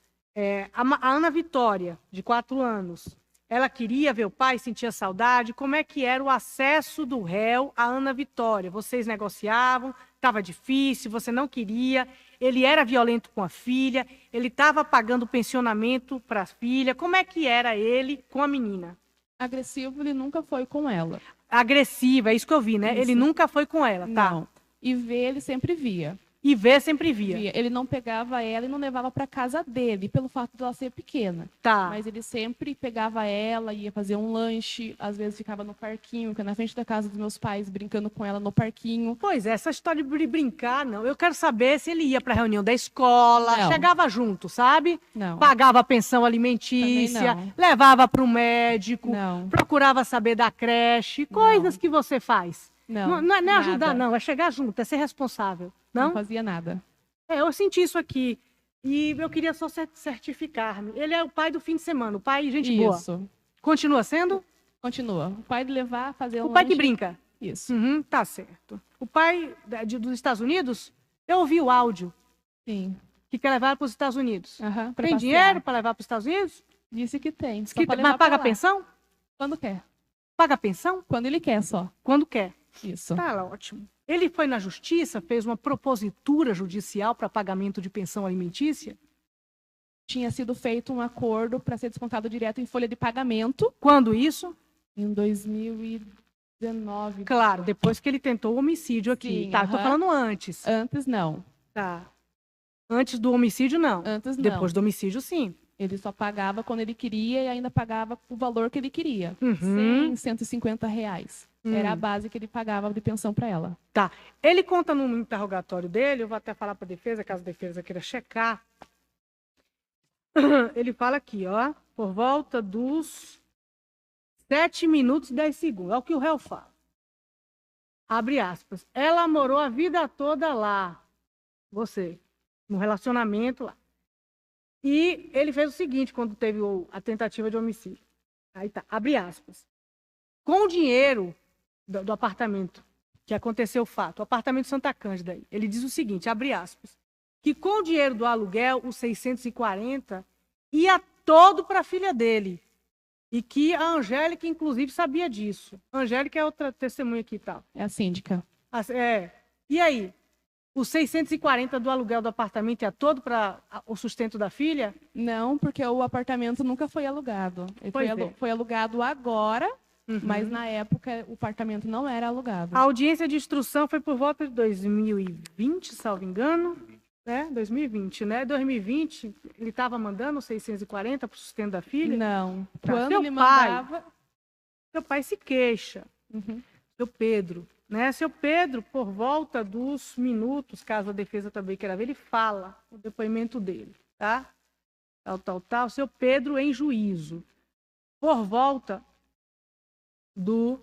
a Ana Vitória, de 4 anos, ela queria ver o pai, sentia saudade. Como é que era o acesso do réu à Ana Vitória? Vocês negociavam, estava difícil, você não queria, ele era violento com a filha, ele estava pagando pensionamento para a filha. Como é que era ele com a menina? Agressivo, ele nunca foi com ela. Agressiva, é isso que eu vi, né? Isso. Ele nunca foi com ela, tá? Não. E ver, ele sempre via. E ver sempre via. Ele não pegava ela e não levava para casa dele, pelo fato dela ser pequena. Tá. Mas ele sempre pegava ela, ia fazer um lanche, às vezes ficava no parquinho, que é na frente da casa dos meus pais, brincando com ela no parquinho. Pois é, essa história de brincar, não. Eu quero saber se ele ia para a reunião da escola, Não. chegava junto, sabe? Não. Pagava a pensão alimentícia, Também não. levava para o médico, Não. procurava saber da creche, coisas que você faz. Não é nada. ajudar, não, é chegar junto, é ser responsável. Não Não? fazia nada. Eu senti isso aqui. E eu queria só certificar-me. Ele é o pai do fim de semana, o pai gente boa. Isso. Continua sendo? Continua. O pai de levar, fazer O um pai que lanche. brinca. Isso. Uhum, tá certo. O pai dos Estados Unidos, eu ouvi o áudio Sim. que quer levar para os Estados Unidos. Aham, pra Tem passear. dinheiro para levar para os Estados Unidos? Disse que tem. Só Que pra tem, levar mas paga pra lá. pensão? Quando quer. Paga pensão? Quando ele quer só. Quando quer. Isso. Tá lá, ótimo. Ele foi na justiça, fez uma propositura judicial para pagamento de pensão alimentícia? Tinha sido feito um acordo para ser descontado direto em folha de pagamento Quando isso? em 2019. Claro, depois que ele tentou o homicídio aqui. Sim, Tá, tô aham. falando antes. Antes não. Tá. Antes do homicídio, não. Antes não. Depois do homicídio, sim. Ele só pagava quando ele queria e ainda pagava o valor que ele queria. Uhum. 100, 150 reais. Era a base que ele pagava de pensão para ela. Tá. Ele conta no interrogatório dele, eu vou até falar para a defesa, caso a defesa queira checar. Ele fala aqui, ó, por volta dos 7 minutos e 10 segundos. É o que o réu fala. Abre aspas. Ela morou a vida toda lá. Você. No relacionamento lá. E ele fez o seguinte quando teve a tentativa de homicídio. Aí tá. Abre aspas. Com o dinheiro do apartamento que aconteceu o fato, o apartamento Santa Cândida, ele diz o seguinte, abre aspas, que com o dinheiro do aluguel, os 640, ia todo para a filha dele. E que a Angélica, inclusive, sabia disso. A Angélica é outra testemunha aqui e tal. É a síndica. E aí? Os 640 do aluguel do apartamento ia todo para o sustento da filha? Não, porque o apartamento nunca foi alugado. Ele foi alugado agora, mas na época o apartamento não era alugado. A audiência de instrução foi por volta de 2020, salvo engano. 2020, né? 2020, ele estava mandando 640 para o sustento da filha? Não. Tá. Quando ele mandava... Seu pai se queixa. Seu Pedro. Né? Seu Pedro, por volta dos minutos, caso a defesa também queira ver, ele fala o depoimento dele. Tá? Tal. Seu Pedro em juízo. Por volta do...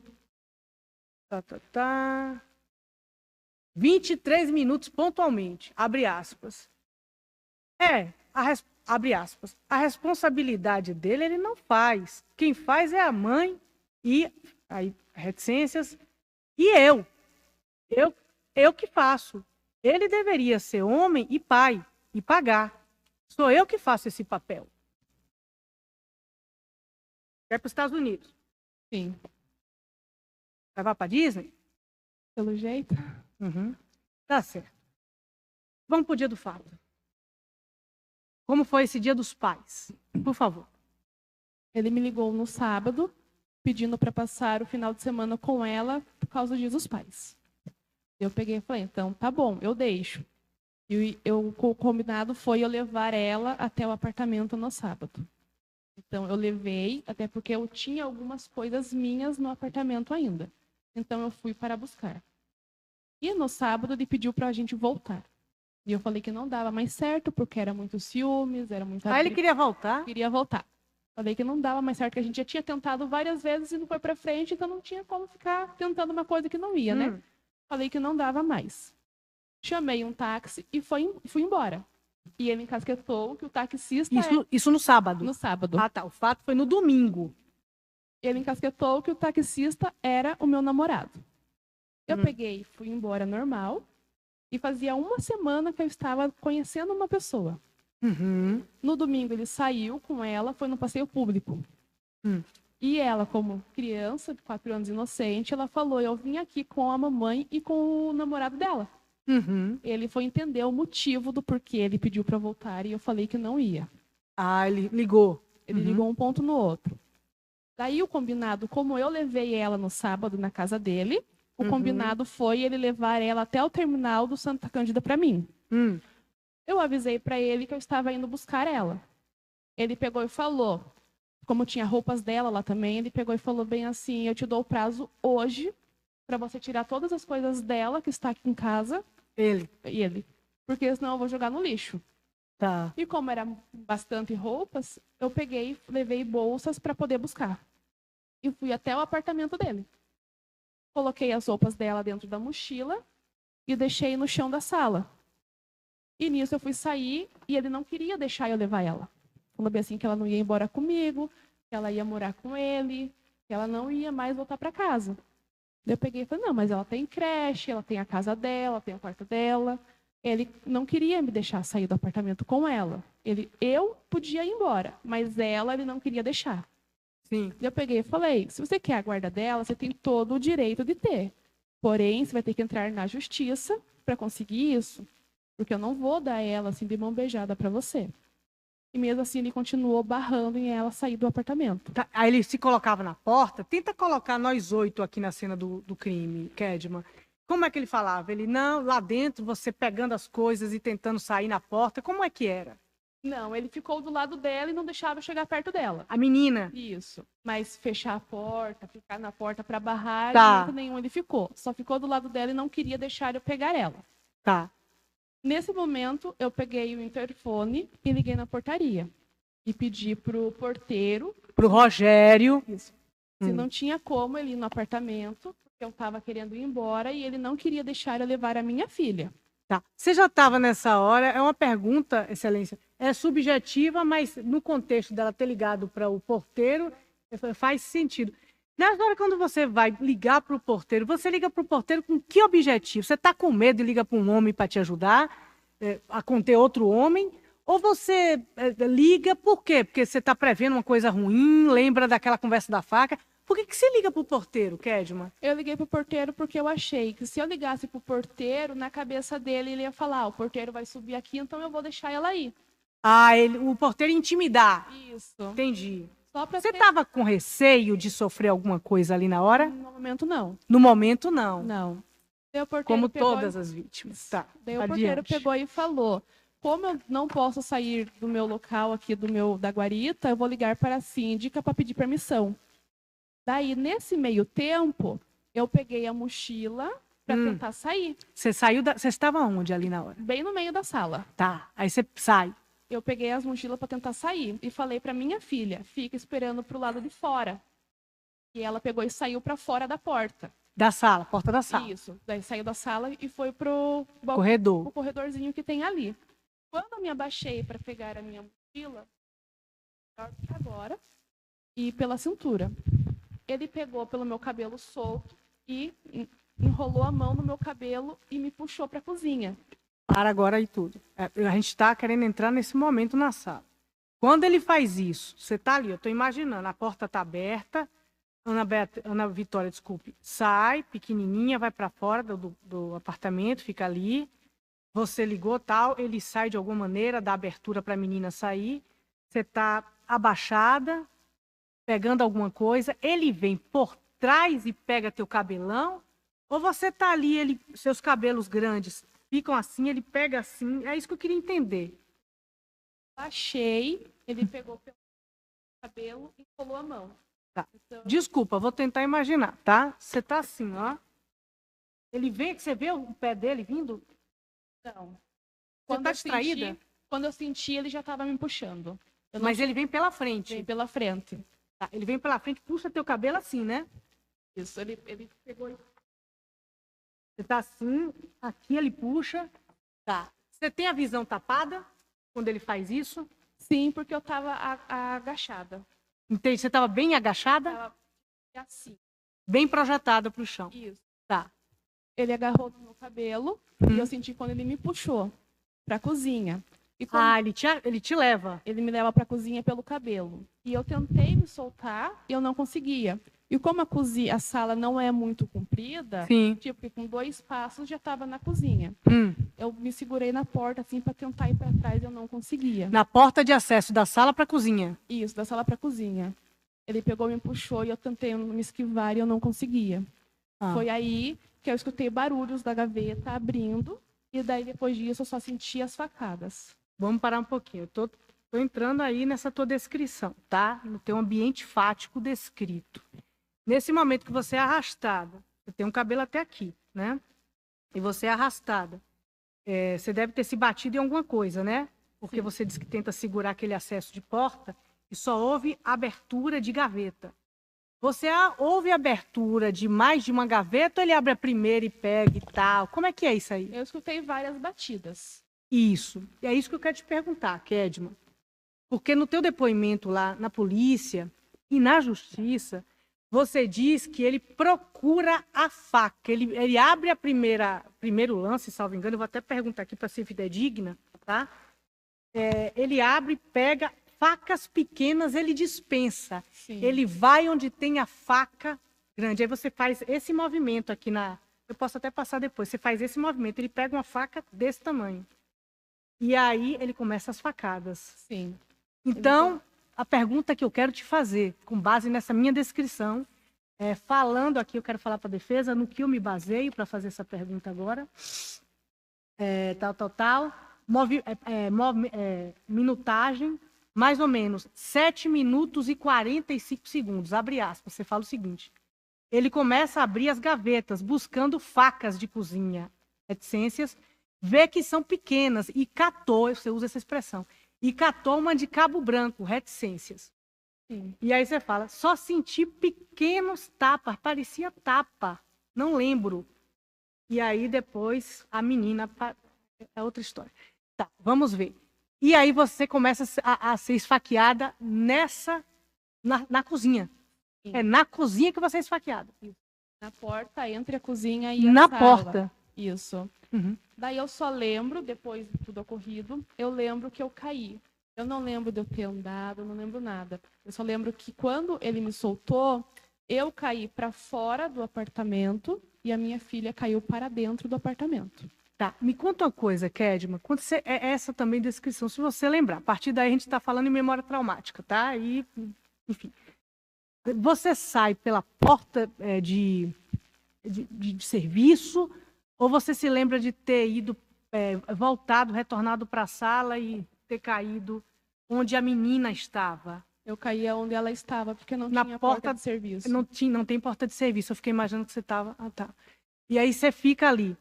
23 minutos pontualmente, abre aspas. Abre aspas. A responsabilidade dele ele não faz. Quem faz é a mãe e aí reticências e eu. Eu que faço. Ele deveria ser homem e pai e pagar. Sou eu que faço esse papel. Vai para os Estados Unidos. Sim. Vai para a Disney? Pelo jeito. Tá certo. Vamos para o dia do fato. Como foi esse dia dos pais? Por favor. Ele me ligou no sábado, pedindo para passar o final de semana com ela por causa do dia dos pais. Eu peguei e falei, então tá bom, eu deixo. E o combinado foi eu levar ela até o apartamento no sábado. Então eu levei, até porque eu tinha algumas coisas minhas no apartamento ainda. Então eu fui para buscar. E no sábado ele pediu para a gente voltar. E eu falei que não dava mais certo, porque era muito ciúmes, era muita... Aí ele queria voltar? Queria voltar. Falei que não dava mais certo, que a gente já tinha tentado várias vezes e não foi para frente, então não tinha como ficar tentando uma coisa que não ia, né? Falei que não dava mais. Chamei um táxi e fui embora. E ele encasquetou que o taxista... Isso no sábado? No sábado. Ah, tá. O fato foi no domingo. Ele encasquetou que o taxista era o meu namorado. Eu peguei, fui embora normal. E fazia uma semana que eu estava conhecendo uma pessoa. No domingo ele saiu com ela, foi no passeio público. E ela, como criança, de 4 anos inocente, ela falou, eu vim aqui com a mamãe e com o namorado dela. Ele foi entender o motivo do porquê ele pediu para voltar e eu falei que não ia. Ah, ele ligou. Ele ligou um ponto no outro. Daí o combinado, como eu levei ela no sábado na casa dele, O combinado foi ele levar ela até o terminal do Santa Cândida para mim. Eu avisei para ele que eu estava indo buscar ela. Ele pegou e falou, como tinha roupas dela lá também, ele pegou e falou bem assim, eu te dou o prazo hoje para você tirar todas as coisas dela que está aqui em casa. Ele. Porque senão eu vou jogar no lixo. Tá. E como era bastante roupas, eu peguei, levei bolsas para poder buscar. E fui até o apartamento dele. Coloquei as roupas dela dentro da mochila e deixei no chão da sala. E nisso eu fui sair e ele não queria deixar eu levar ela. Falou bem assim que ela não ia embora comigo, que ela ia morar com ele, que ela não ia mais voltar para casa. Eu peguei e falei, não, mas ela tem creche, ela tem a casa dela, tem o quarto dela. Ele não queria me deixar sair do apartamento com ela. Eu podia ir embora, mas ele não queria deixar. Sim. Eu peguei e falei, se você quer a guarda dela, você tem todo o direito de ter. Porém, você vai ter que entrar na justiça para conseguir isso, porque eu não vou dar ela assim de mão beijada para você. E mesmo assim, ele continuou barrando em ela sair do apartamento. Tá. Aí ele se colocava na porta. Tenta colocar nós 8 aqui na cena do crime, Kedma. Como é que ele falava? Ele, não, lá dentro, você pegando as coisas e tentando sair na porta. Como é que era? Não, ele ficou do lado dela e não deixava eu chegar perto dela. A menina? Isso. Mas fechar a porta, ficar na porta para barrar, Tá. de jeito nenhum ele ficou. Só ficou do lado dela e não queria deixar eu pegar ela. Tá. Nesse momento, eu peguei o interfone e liguei na portaria. E pedi pro porteiro... Pro Rogério. Isso. Se não tinha como ele ir no apartamento, porque eu estava querendo ir embora e ele não queria deixar eu levar a minha filha. Tá. Você já estava nessa hora, é uma pergunta, Excelência, é subjetiva, mas no contexto dela ter ligado para o porteiro, faz sentido. Nessa hora, quando você vai ligar para o porteiro, você liga para o porteiro com que objetivo? Você está com medo e liga para um homem para te ajudar a conter outro homem? Ou você liga por quê? Porque você está prevendo uma coisa ruim, lembra daquela conversa da faca? Por que você liga para o porteiro, Kedma? Eu liguei para o porteiro porque eu achei que se eu ligasse para o porteiro, na cabeça dele ele ia falar, o porteiro vai subir aqui, então eu vou deixar ela ir. Ah, o porteiro intimidar. Isso. Entendi. Só pra Você estava com receio de sofrer alguma coisa ali na hora? No momento, não. No momento, não. Não. Daí o porteiro Como pegou todas as vítimas. Tá. Daí o porteiro pegou e falou, como eu não posso sair do meu local aqui, da guarita, eu vou ligar para a síndica para pedir permissão. Daí, nesse meio tempo, eu peguei a mochila para tentar sair. Você saiu Você estava onde ali na hora? Bem no meio da sala. Tá. Aí você sai. Eu peguei as mochilas para tentar sair e falei para minha filha, fica esperando pro lado de fora. E ela pegou e saiu para fora da porta. Da sala, porta da sala. Isso. Daí saiu da sala e foi pro corredor. O corredorzinho que tem ali. Quando eu me abaixei para pegar a minha mochila, agora, e pela cintura. Ele pegou pelo meu cabelo solto e enrolou a mão no meu cabelo e me puxou para a cozinha. Para agora e tudo. A gente está querendo entrar nesse momento na sala. Quando ele faz isso, você está ali, eu estou imaginando, a porta está aberta, Ana Vitória, desculpe, sai, pequenininha, vai para fora do apartamento, fica ali. Você ligou, tal, ele sai de alguma maneira, dá abertura para a menina sair. Você está abaixada, pegando alguma coisa, ele vem por trás e pega teu cabelão, ou você está ali, seus cabelos grandes ficam assim, ele pega assim, é isso que eu queria entender. Baixei, ele pegou pelo cabelo e colou a mão. Tá. Então... Desculpa, vou tentar imaginar, tá? Você tá assim, ó. Ele vem, você vê o pé dele vindo? Não. Você tá distraída? Quando eu senti, ele já estava me puxando. Mas ele vem pela frente? Vem pela frente. Tá, ele vem pela frente, puxa teu cabelo assim, né? Isso, ele pegou... Você tá assim, aqui ele puxa. Tá. Você tem a visão tapada quando ele faz isso? Sim, porque eu estava agachada. Entendi. Você estava bem agachada? Tava assim. Bem projetada para o chão. Isso. Tá. Ele agarrou no meu cabelo e eu senti quando ele me puxou para a cozinha. E ele te leva? Ele me leva para a cozinha pelo cabelo. E eu tentei me soltar e eu não conseguia. E como a sala não é muito comprida, sim, tipo que com 2 passos já estava na cozinha. Eu me segurei na porta assim para tentar ir para trás e eu não conseguia. Na porta de acesso da sala para a cozinha? Isso, da sala para a cozinha. Ele pegou, me puxou e eu tentei me esquivar e eu não conseguia. Foi aí que eu escutei barulhos da gaveta abrindo, e daí depois disso eu só senti as facadas. Vamos parar um pouquinho. Eu tô entrando aí nessa tua descrição, tá? No teu ambiente fático descrito. Nesse momento que você é arrastada, você tem um cabelo até aqui, né? E você é arrastada. Você deve ter se batido em alguma coisa, né? Porque Sim. você diz que tenta segurar aquele acesso de porta e só houve abertura de gaveta. Você houve abertura de mais de uma gaveta ou ele abre a primeira e pega e tal? Como é que é isso aí? Eu escutei várias batidas. Isso. E é isso que eu quero te perguntar, Kedma. Porque no teu depoimento lá na polícia e na justiça, você diz que ele procura a faca. Ele abre primeiro lance, salvo engano, eu vou até perguntar aqui para ser fidedigna, tá? Ele abre, pega facas pequenas, ele dispensa. Sim. Ele vai onde tem a faca grande. Aí você faz esse movimento aqui eu posso até passar depois. Você faz esse movimento, ele pega uma faca desse tamanho. E aí ele começa as facadas. Sim. Então, a pergunta que eu quero te fazer, com base nessa minha descrição, falando aqui, eu quero falar para a defesa, no que eu me baseio para fazer essa pergunta agora. Minutagem, mais ou menos 7 minutos e 45 segundos. Abre aspas, você fala o seguinte. Ele começa a abrir as gavetas, buscando facas de cozinha, reticências, vê que são pequenas e catou, você usa essa expressão, e catou uma de cabo branco, reticências. Sim. E aí você fala, só senti pequenos tapas, parecia tapa, não lembro. E aí depois a menina, é outra história. Tá, vamos ver. E aí você começa a ser esfaqueada na cozinha. Sim. É na cozinha que você é esfaqueada. Na porta, entre a cozinha e a Na sala. porta. Isso. Uhum. Daí eu só lembro, depois de tudo ocorrido, eu lembro que eu caí. Eu não lembro de eu ter andado, eu não lembro nada. Eu só lembro que quando ele me soltou, eu caí para fora do apartamento e a minha filha caiu para dentro do apartamento. Tá, me conta uma coisa, Kedma. Quando essa também descrição, se você lembrar. A partir daí a gente está falando em memória traumática, tá? E, enfim. Você sai pela porta de serviço ou você se lembra de ter ido, voltado, retornado para a sala e ter caído onde a menina estava? Eu caía onde ela estava, porque não Na tinha porta de serviço. Não tem porta de serviço. Eu fiquei imaginando que você estava... Ah, tá. E aí você fica ali.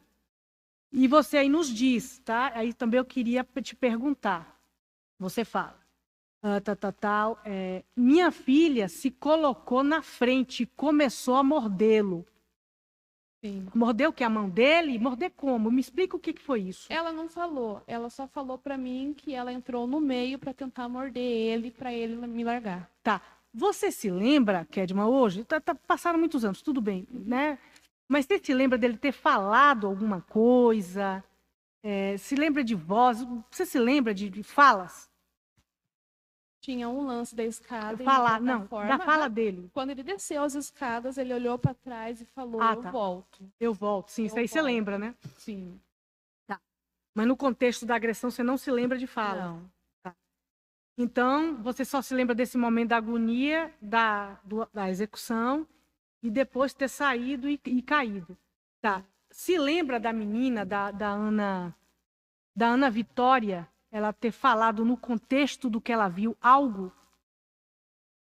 E você aí nos diz, tá? Aí também eu queria te perguntar. Você fala, minha filha se colocou na frente e começou a mordê-lo. Sim. Mordeu o quê? A mão dele? Morder como? Me explica o que foi isso. Ela não falou. Ela só falou para mim que ela entrou no meio para tentar morder ele, para ele me largar. Tá. Você se lembra, Kedma, hoje? Passaram muitos anos, tudo bem, né? Mas você se lembra dele ter falado alguma coisa? Se lembra de voz? Você se lembra de falas? Tinha um lance da escada. Da fala dele. Quando ele desceu as escadas, ele olhou para trás e falou, volto. Eu volto, sim. Isso aí você lembra, né? Sim. Tá. Mas no contexto da agressão, você não se lembra de fala? Não. Tá. Então, você só se lembra desse momento da agonia, da execução, e depois ter saído e caído. Tá. Se lembra da menina, da Ana Vitória, ela ter falado no contexto do que ela viu algo?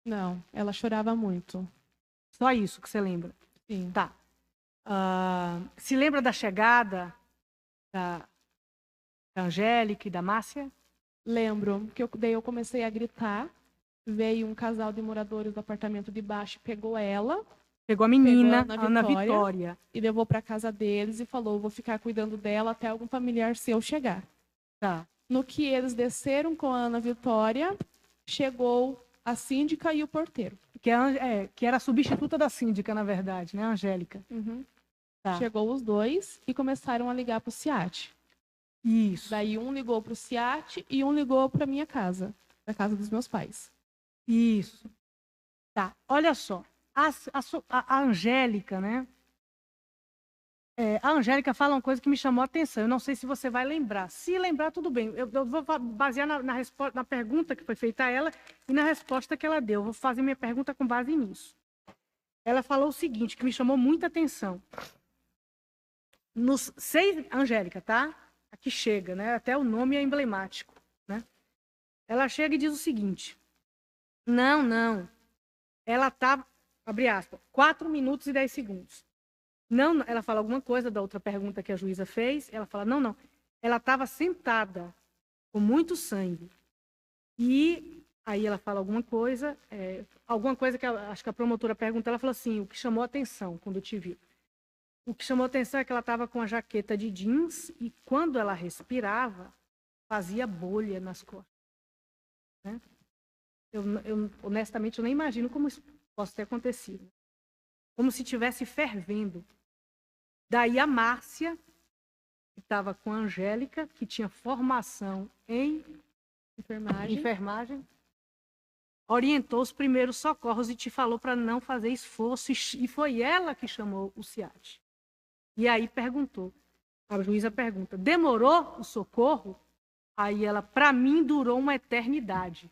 Não, ela chorava muito. Só isso que você lembra? Sim. Tá. Se lembra da chegada da Angélica e da Márcia? Lembro, que daí eu comecei a gritar, veio um casal de moradores do apartamento de baixo, pegou ela. Pegou a menina, pegou Ana Vitória. E levou para casa deles e falou, vou ficar cuidando dela até algum familiar seu chegar. Tá. No que eles desceram com a Ana Vitória, chegou a síndica e o porteiro. Que era a substituta da síndica, na verdade, né, Angélica? Uhum. Tá. Chegou os dois e começaram a ligar para o SIAT. Isso. Daí um ligou para o SIAT e um ligou para minha casa, da casa dos meus pais. Isso. Tá, olha só. A Angélica, né? A Angélica fala uma coisa que me chamou a atenção. Eu não sei se você vai lembrar. Se lembrar, tudo bem. Eu vou basear na pergunta que foi feita a ela e na resposta que ela deu. Eu vou fazer minha pergunta com base nisso. Ela falou o seguinte, que me chamou muita atenção. nos 6... Angélica, tá? Aqui chega, né? Até o nome é emblemático, né? Ela chega e diz o seguinte: não. Ela tá, abre aspas, 4 minutos e 10 segundos. Não, ela fala alguma coisa da outra pergunta que a juíza fez. Ela fala, não. Ela estava sentada, com muito sangue. E aí ela fala alguma coisa que acho que a promotora perguntou. Ela falou assim, o que chamou a atenção quando te viu? O que chamou a atenção é que ela estava com a jaqueta de jeans e quando ela respirava, fazia bolha nas costas. Né? Eu, honestamente, eu nem imagino como isso possa ter acontecido. Como se estivesse fervendo. Daí a Márcia, que estava com a Angélica, que tinha formação em enfermagem, orientou os primeiros socorros e te falou para não fazer esforço. E foi ela que chamou o SIAT. E aí perguntou, a juíza pergunta, demorou o socorro? Aí ela, para mim, durou uma eternidade.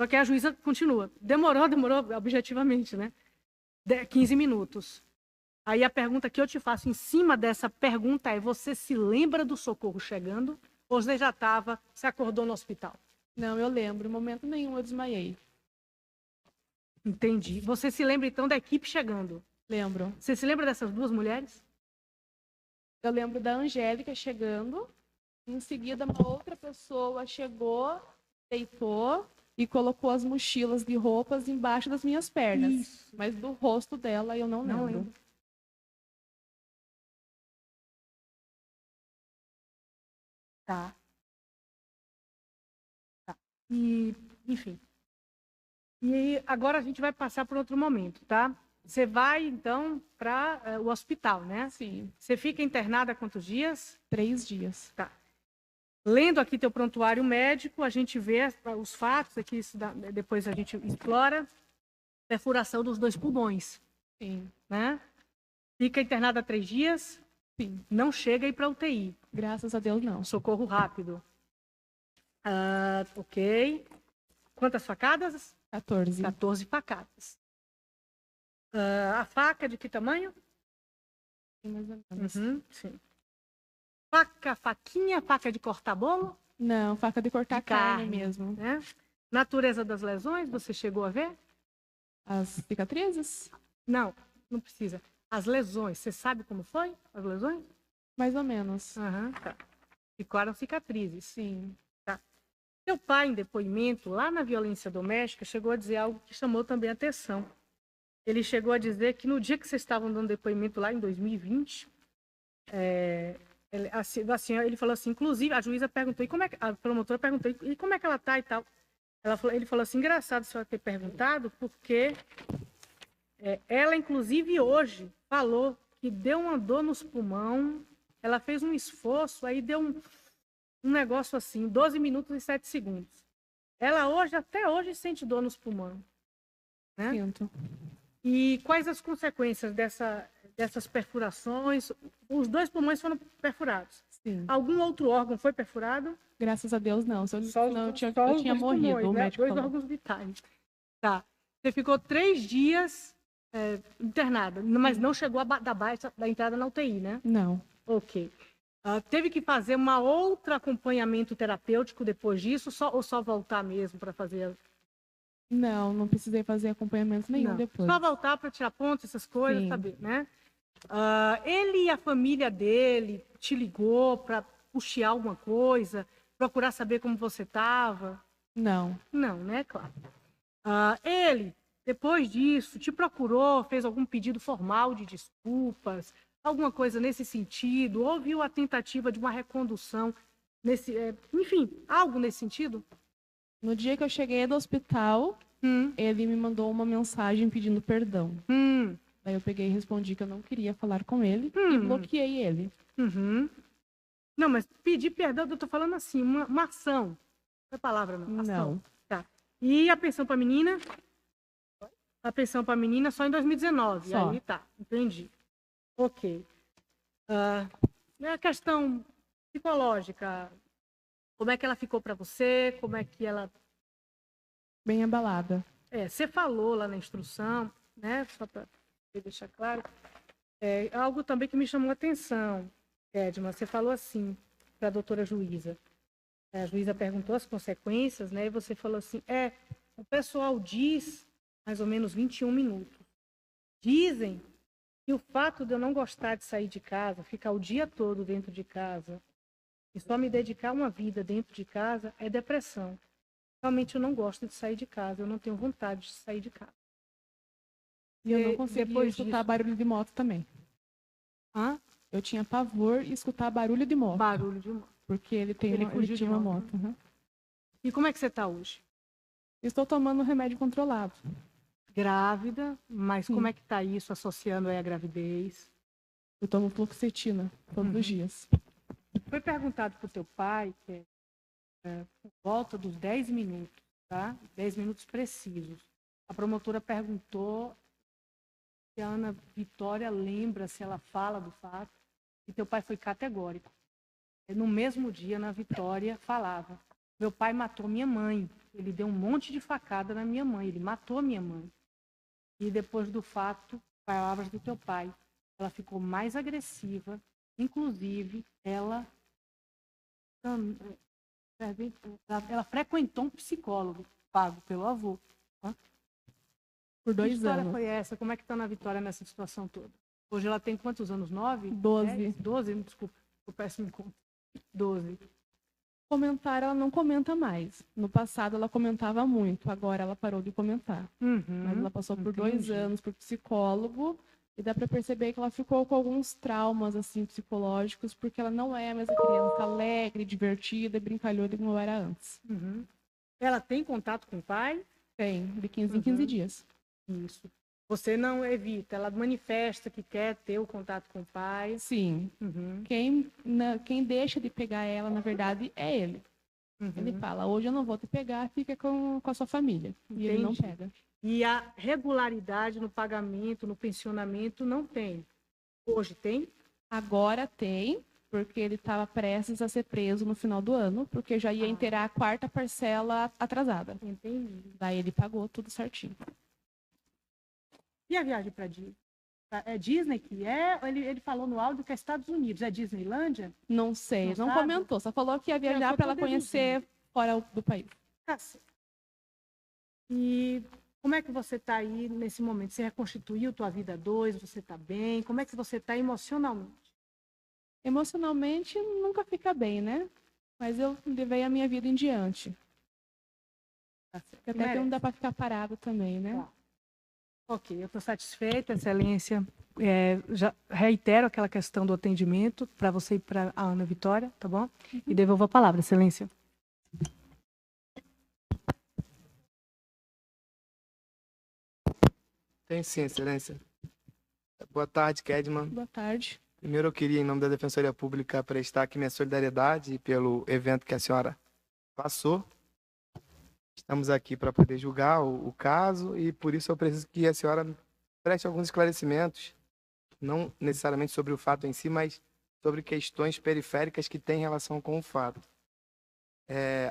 Só que a juíza continua, demorou, objetivamente, né? 15 minutos. Aí a pergunta que eu te faço em cima dessa pergunta é, você se lembra do socorro chegando? Ou você já se acordou no hospital? Não, eu lembro. Em momento nenhum eu desmaiei. Entendi. Você se lembra, então, da equipe chegando? Lembro. Você se lembra dessas duas mulheres? Eu lembro da Angélica chegando. Em seguida, uma outra pessoa chegou, deitou e colocou as mochilas de roupas embaixo das minhas pernas. Isso. Mas do rosto dela eu não lembro. Tá. E, enfim. E aí, agora a gente vai passar por outro momento, tá? Você vai, então, para o hospital, né? Sim. Você fica internada há quantos dias? 3 dias. Tá. Lendo aqui teu prontuário médico, a gente vê os fatos, aqui depois a gente explora. Perfuração dos 2 pulmões. Sim. Né? Fica internada há 3 dias? Sim. Não chega a ir para UTI? Graças a Deus, não. Socorro rápido. Ok. Quantas facadas? 14. 14 facadas. A faca de que tamanho? Mais ou menos. Sim. Faca de cortar bolo? Não, faca de cortar carne mesmo. Né? Natureza das lesões, você chegou a ver? As cicatrizes? Não precisa. As lesões, você sabe como foi? As lesões? Mais ou menos. Tá. Ficaram cicatrizes. Sim. Tá. Seu pai, em depoimento, lá na violência doméstica, chegou a dizer algo que chamou também a atenção. Ele chegou a dizer que no dia que vocês estavam dando depoimento lá em 2020, ele falou assim, inclusive a juíza perguntou, a promotora perguntou, e como é que ela tá e tal? Ele falou assim, engraçado a senhora ter perguntado, porque ela, inclusive, hoje falou que deu uma dor nos pulmões, ela fez um esforço, aí deu um negócio assim, 12 minutos e 7 segundos. Ela até hoje, sente dor nos pulmões. Né? Sinto. E quais as consequências dessas perfurações? Os 2 pulmões foram perfurados. Sim. Algum outro órgão foi perfurado? Graças a Deus, não. Eu tinha morrido, pulmões, o médico 2 falou. órgãos vitais. Tá. Você ficou 3 dias internada, mas não chegou a dar baixa da entrada na UTI, né? Não. Ok. Teve que fazer um outro acompanhamento terapêutico depois disso, ou só voltar mesmo para fazer? Não precisei fazer acompanhamento nenhum depois. Só voltar para tirar pontos, essas coisas, Sim. saber, né? Ele e a família dele te ligou para puxar alguma coisa, procurar saber como você estava? Não. Não, né? Claro. Ele, depois disso, te procurou, fez algum pedido formal de desculpas, alguma coisa nesse sentido? Houve a tentativa de uma recondução, enfim, algo nesse sentido? No dia que eu cheguei do hospital, ele me mandou uma mensagem pedindo perdão. Daí eu peguei e respondi que eu não queria falar com ele e bloqueei ele. Não, mas pedir perdão, eu tô falando assim, uma ação. Não é palavra, não. Ação. Não. Tá. E a pensão para a menina? A pensão para a menina só em 2019. Só. Aí tá, entendi. Ok. A questão psicológica, como é que ela ficou para você? Como é que ela... Bem abalada. Você falou lá na instrução, né? Só para deixar claro. Algo também que me chamou a atenção, Edma, você falou assim para a doutora juíza. A juíza perguntou as consequências, né? E você falou assim, o pessoal diz mais ou menos 21 minutos. Dizem que o fato de eu não gostar de sair de casa, ficar o dia todo dentro de casa, e só me dedicar a uma vida dentro de casa, é depressão. Realmente eu não gosto de sair de casa, eu não tenho vontade de sair de casa. E eu não conseguia escutar barulho de moto também. Hã? Eu tinha pavor de escutar barulho de moto. Barulho de moto. Porque ele tinha uma moto. Uhum. E como é que você está hoje? Estou tomando remédio controlado. Grávida, mas como é que está isso associando aí a gravidez? Eu tomo fluoxetina todos os dias. Foi perguntado para o teu pai, que por volta dos 10 minutos, tá? 10 minutos precisos. A promotora perguntou se a Ana Vitória lembra, se ela fala do fato, e teu pai foi categórico. No mesmo dia, Ana Vitória falava, meu pai matou minha mãe, ele deu um monte de facada na minha mãe, ele matou minha mãe. E depois do fato, palavras do teu pai, ela ficou mais agressiva, inclusive ela frequentou um psicólogo pago pelo avô. Tá? Por 2 anos. Que história foi essa? Como é que está Ana Vitória nessa situação toda? Hoje ela tem quantos anos? 9? 12. 12? Desculpa, eu péssimo em conta. 12. Comentar, ela não comenta mais. No passado ela comentava muito, agora ela parou de comentar. Mas ela passou por 2 anos por psicólogo e dá para perceber que ela ficou com alguns traumas assim psicológicos, porque ela não é a mesma criança alegre, divertida e brincalhona como era antes. Ela tem contato com o pai? Tem, de 15 em 15 dias. Isso. Você não evita, ela manifesta que quer ter o contato com o pai. Sim. Quem deixa de pegar ela, na verdade, é ele. Ele fala, hoje eu não vou te pegar, fica com a sua família. E ele não pega. E a regularidade no pagamento, no pensionamento, não tem. Hoje tem? Agora tem, porque ele estava prestes a ser preso no final do ano, porque já ia inteirar a 4ª parcela atrasada. Entendi. Daí ele pagou tudo certinho. E a viagem para Disney? É Disney que é? Ele falou no áudio que é Estados Unidos. É Disneylândia? Não sei, não comentou. Só falou que ia viajar para ela conhecer fora do país. E como é que você está aí nesse momento? Você reconstituiu tua vida 2? Você está bem? Como é que você está emocionalmente? Emocionalmente nunca fica bem, né? Mas eu levei a minha vida em diante. Até que não dá para ficar parado também, né? Tá. Ok, eu estou satisfeita, Excelência. Já reitero aquela questão do atendimento para você e para a Ana Vitória, tá bom? E devolvo a palavra, Excelência. Tem sim, Excelência. Boa tarde, Kedman. Boa tarde. Primeiro eu queria, em nome da Defensoria Pública, prestar aqui minha solidariedade pelo evento que a senhora passou. Estamos aqui para poder julgar o caso e por isso eu preciso que a senhora preste alguns esclarecimentos, não necessariamente sobre o fato em si, mas sobre questões periféricas que têm relação com o fato.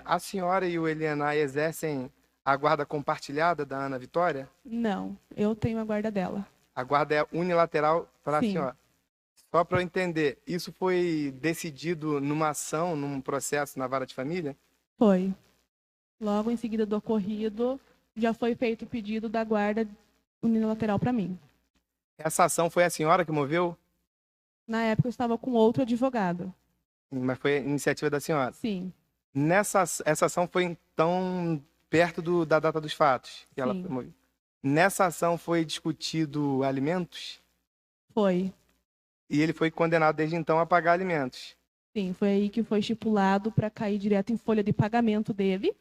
A senhora e o Elianay exercem a guarda compartilhada da Ana Vitória? Não, eu tenho a guarda dela. A guarda é unilateral para a senhora? Só para eu entender, isso foi decidido numa ação, num processo na vara de família? Foi. Logo em seguida do ocorrido, já foi feito o pedido da guarda unilateral para mim. Essa ação foi a senhora que moveu? Na época eu estava com outro advogado. Mas foi iniciativa da senhora? Sim. Essa ação foi, então, perto da data dos fatos? Que ela foi movida. Nessa ação foi discutido alimentos? Foi. E ele foi condenado desde então a pagar alimentos? Sim, foi aí que foi estipulado para cair direto em folha de pagamento dele.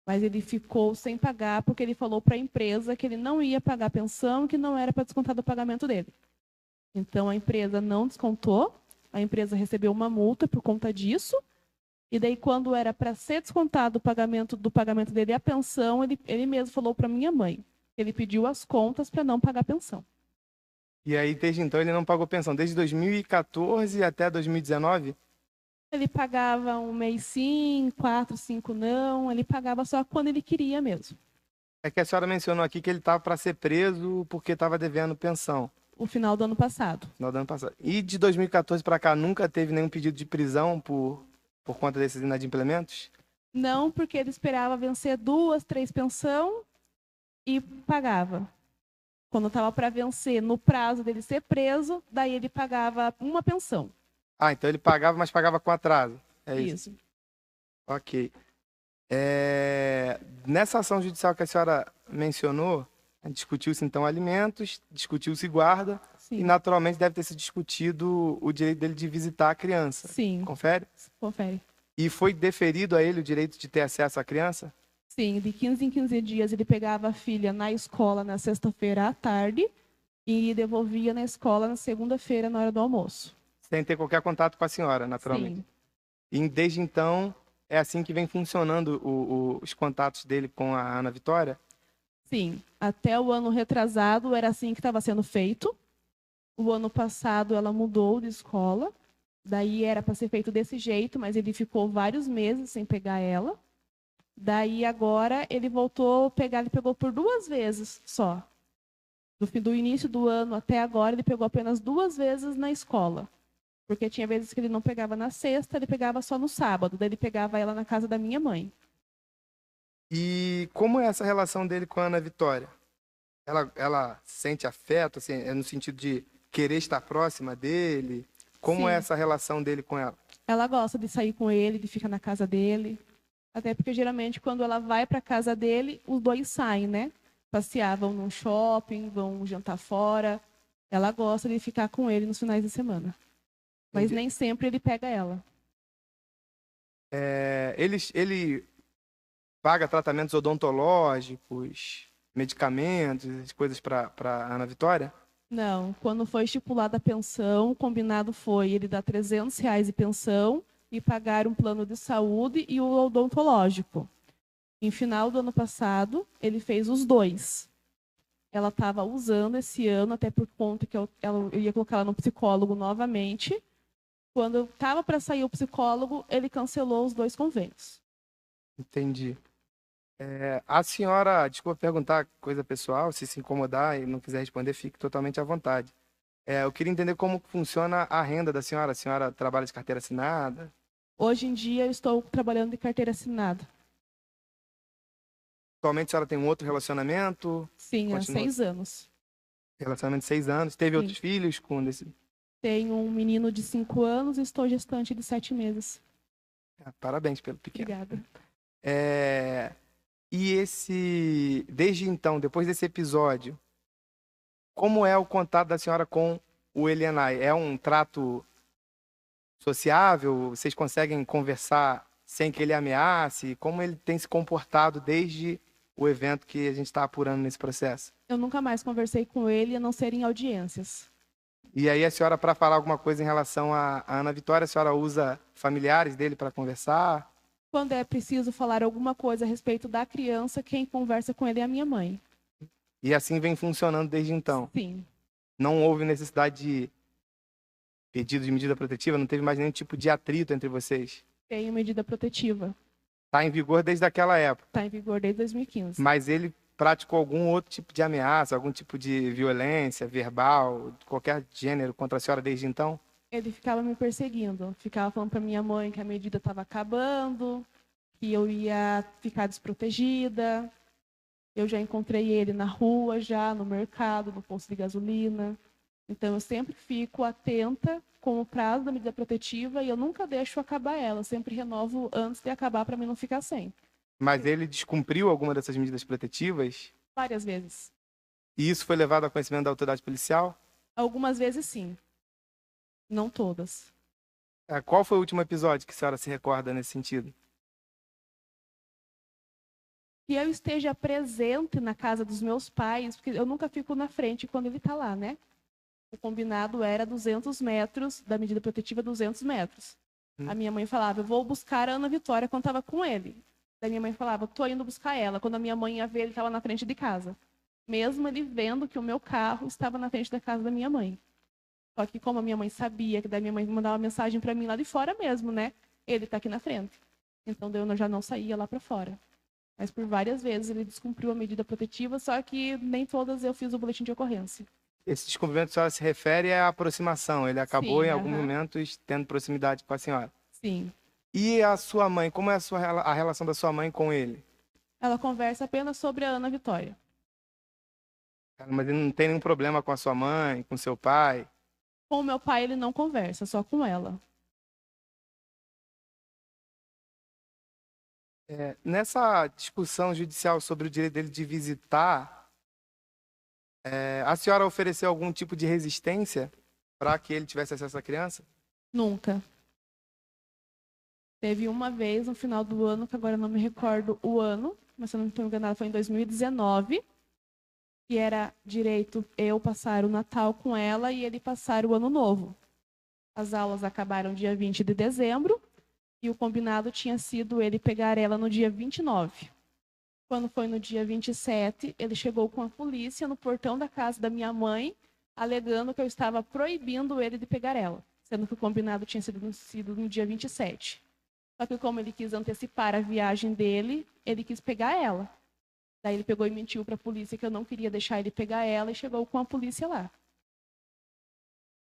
Mas ele ficou sem pagar porque ele falou para a empresa que ele não ia pagar pensão e que não era para descontar do pagamento dele. Então a empresa não descontou, a empresa recebeu uma multa por conta disso. E daí quando era para ser descontado do pagamento dele a pensão, ele mesmo falou para minha mãe. Ele pediu as contas para não pagar pensão. E aí desde então ele não pagou pensão, desde 2014 até 2019? Ele pagava um mês sim, 4, 5 não. Ele pagava só quando ele queria mesmo. É que a senhora mencionou aqui que ele estava para ser preso porque estava devendo pensão. o final do ano passado. Final do ano passado. E de 2014 para cá, nunca teve nenhum pedido de prisão por conta desses inadimplêmentos? Não, porque ele esperava vencer 2, 3 pensão e pagava. Quando estava para vencer, no prazo dele ser preso, daí ele pagava uma pensão. Ah, então ele pagava, mas pagava com atraso. É isso. Ok. Nessa ação judicial que a senhora mencionou, discutiu-se então alimentos, discutiu-se guarda, Sim. e naturalmente deve ter se discutido o direito dele de visitar a criança. Sim. Confere? Confere. E foi deferido a ele o direito de ter acesso à criança? Sim, de 15 em 15 dias ele pegava a filha na escola na sexta-feira à tarde e devolvia na escola na segunda-feira na hora do almoço. Sem ter qualquer contato com a senhora, naturalmente. Sim. E desde então, é assim que vem funcionando os contatos dele com a Ana Vitória? Sim, até o ano retrasado era assim que estava sendo feito. O ano passado ela mudou de escola, daí era para ser feito desse jeito, mas ele ficou vários meses sem pegar ela. Daí agora ele voltou a pegar, ele pegou por 2 vezes só. Do início do ano até agora ele pegou apenas 2 vezes na escola. Porque tinha vezes que ele não pegava na sexta, ele pegava só no sábado, daí ele pegava ela na casa da minha mãe. E como é essa relação dele com a Ana Vitória? Ela sente afeto, assim, no sentido de querer estar próxima dele? Como Sim. é essa relação dele com ela? Ela gosta de sair com ele, de ficar na casa dele. Até porque, geralmente, quando ela vai para a casa dele, os dois saem, né? Passear, vão num shopping, vão jantar fora. Ela gosta de ficar com ele nos finais de semana. Mas nem sempre ele pega ela. Ele paga tratamentos odontológicos, medicamentos, coisas para Ana Vitória? Não. Quando foi estipulada a pensão, o combinado foi ele dar R$300 de pensão e pagar um plano de saúde e o odontológico. Em final do ano passado, ele fez os 2. Ela estava usando esse ano, até por conta que eu ia colocar ela no psicólogo novamente. Quando estava para sair o psicólogo, ele cancelou os 2 convênios. Entendi. A senhora, desculpa perguntar coisa pessoal, se incomodar e não quiser responder, fique totalmente à vontade. Eu queria entender como funciona a renda da senhora. A senhora trabalha de carteira assinada? Hoje em dia, eu estou trabalhando de carteira assinada. Atualmente a senhora tem um outro relacionamento? Sim, há 6 anos. Relacionamento de 6 anos. Teve outros filhos com desse? Tenho um menino de 5 anos e estou gestante de 7 meses. Parabéns pelo pequeno. Obrigada. E desde então, depois desse episódio, como é o contato da senhora com o Elianai? É um trato sociável? Vocês conseguem conversar sem que ele ameace? Como ele tem se comportado desde o evento que a gente está apurando nesse processo? Eu nunca mais conversei com ele, a não ser em audiências. E aí a senhora, para falar alguma coisa em relação a Ana Vitória, a senhora usa familiares dele para conversar? Quando é preciso falar alguma coisa a respeito da criança, quem conversa com ele é a minha mãe. E assim vem funcionando desde então? Sim. Não houve necessidade de pedido de medida protetiva? Não teve mais nenhum tipo de atrito entre vocês? Tenho medida protetiva. Está em vigor desde aquela época? Está em vigor desde 2015. Mas ele praticou algum outro tipo de ameaça, algum tipo de violência verbal, de qualquer gênero contra a senhora desde então? Ele ficava me perseguindo. Ficava falando para minha mãe que a medida estava acabando, que eu ia ficar desprotegida. Eu já encontrei ele na rua, já no mercado, no posto de gasolina. Então, eu sempre fico atenta com o prazo da medida protetiva e eu nunca deixo acabar ela. Eu sempre renovo antes de acabar para mim não ficar sem. Mas ele descumpriu alguma dessas medidas protetivas? Várias vezes. E isso foi levado ao conhecimento da autoridade policial? Algumas vezes, sim. Não todas. Qual foi o último episódio que a senhora se recorda nesse sentido? Que eu esteja presente na casa dos meus pais, porque eu nunca fico na frente quando ele está lá, né? O combinado era 200 metros, da medida protetiva 200 metros. A minha mãe falava, eu vou buscar a Ana Vitória quando estava com ele. Daí minha mãe falava, tô indo buscar ela. Quando a minha mãe ia ver, ele estava na frente de casa. Mesmo ele vendo que o meu carro estava na frente da casa da minha mãe. Só que como a minha mãe sabia, que daí minha mãe mandava mensagem para mim lá de fora mesmo, né? Ele está aqui na frente. Então eu já não saía lá para fora. Mas por várias vezes ele descumpriu a medida protetiva, só que nem todas eu fiz o boletim de ocorrência. Esse descumprimento, a senhora se refere à aproximação. Ele acabou, Sim, em algum momento, tendo proximidade com a senhora. Sim. E a sua mãe? Como é a relação da sua mãe com ele? Ela conversa apenas sobre a Ana Vitória. Mas ele não tem nenhum problema com a sua mãe, com seu pai? Com o meu pai, ele não conversa, só com ela. Nessa discussão judicial sobre o direito dele de visitar, a senhora ofereceu algum tipo de resistência para que ele tivesse acesso à criança? Nunca. Teve uma vez no final do ano, que agora eu não me recordo o ano, mas se eu não estou enganada, foi em 2019, que era direito eu passar o Natal com ela e ele passar o Ano Novo. As aulas acabaram dia 20 de dezembro e o combinado tinha sido ele pegar ela no dia 29. Quando foi no dia 27, ele chegou com a polícia no portão da casa da minha mãe, alegando que eu estava proibindo ele de pegar ela, sendo que o combinado tinha sido no dia 27. Só que como ele quis antecipar a viagem dele, ele quis pegar ela. Daí ele pegou e mentiu para a polícia que eu não queria deixar ele pegar ela e chegou com a polícia lá.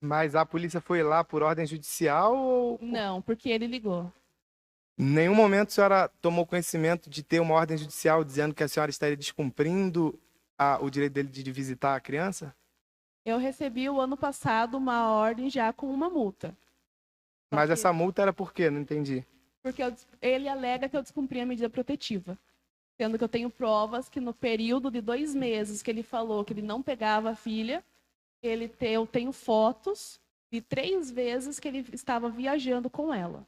Mas a polícia foi lá por ordem judicial ou... Não, porque ele ligou. Em nenhum momento a senhora tomou conhecimento de ter uma ordem judicial dizendo que a senhora estaria descumprindo o direito dele de visitar a criança? Eu recebi o ano passado uma ordem já com uma multa. Mas essa multa era por quê? Não entendi. Porque ele alega que eu descumpri a medida protetiva. Sendo que eu tenho provas que no período de 2 meses que ele falou que ele não pegava a filha, eu tenho fotos de 3 vezes que ele estava viajando com ela.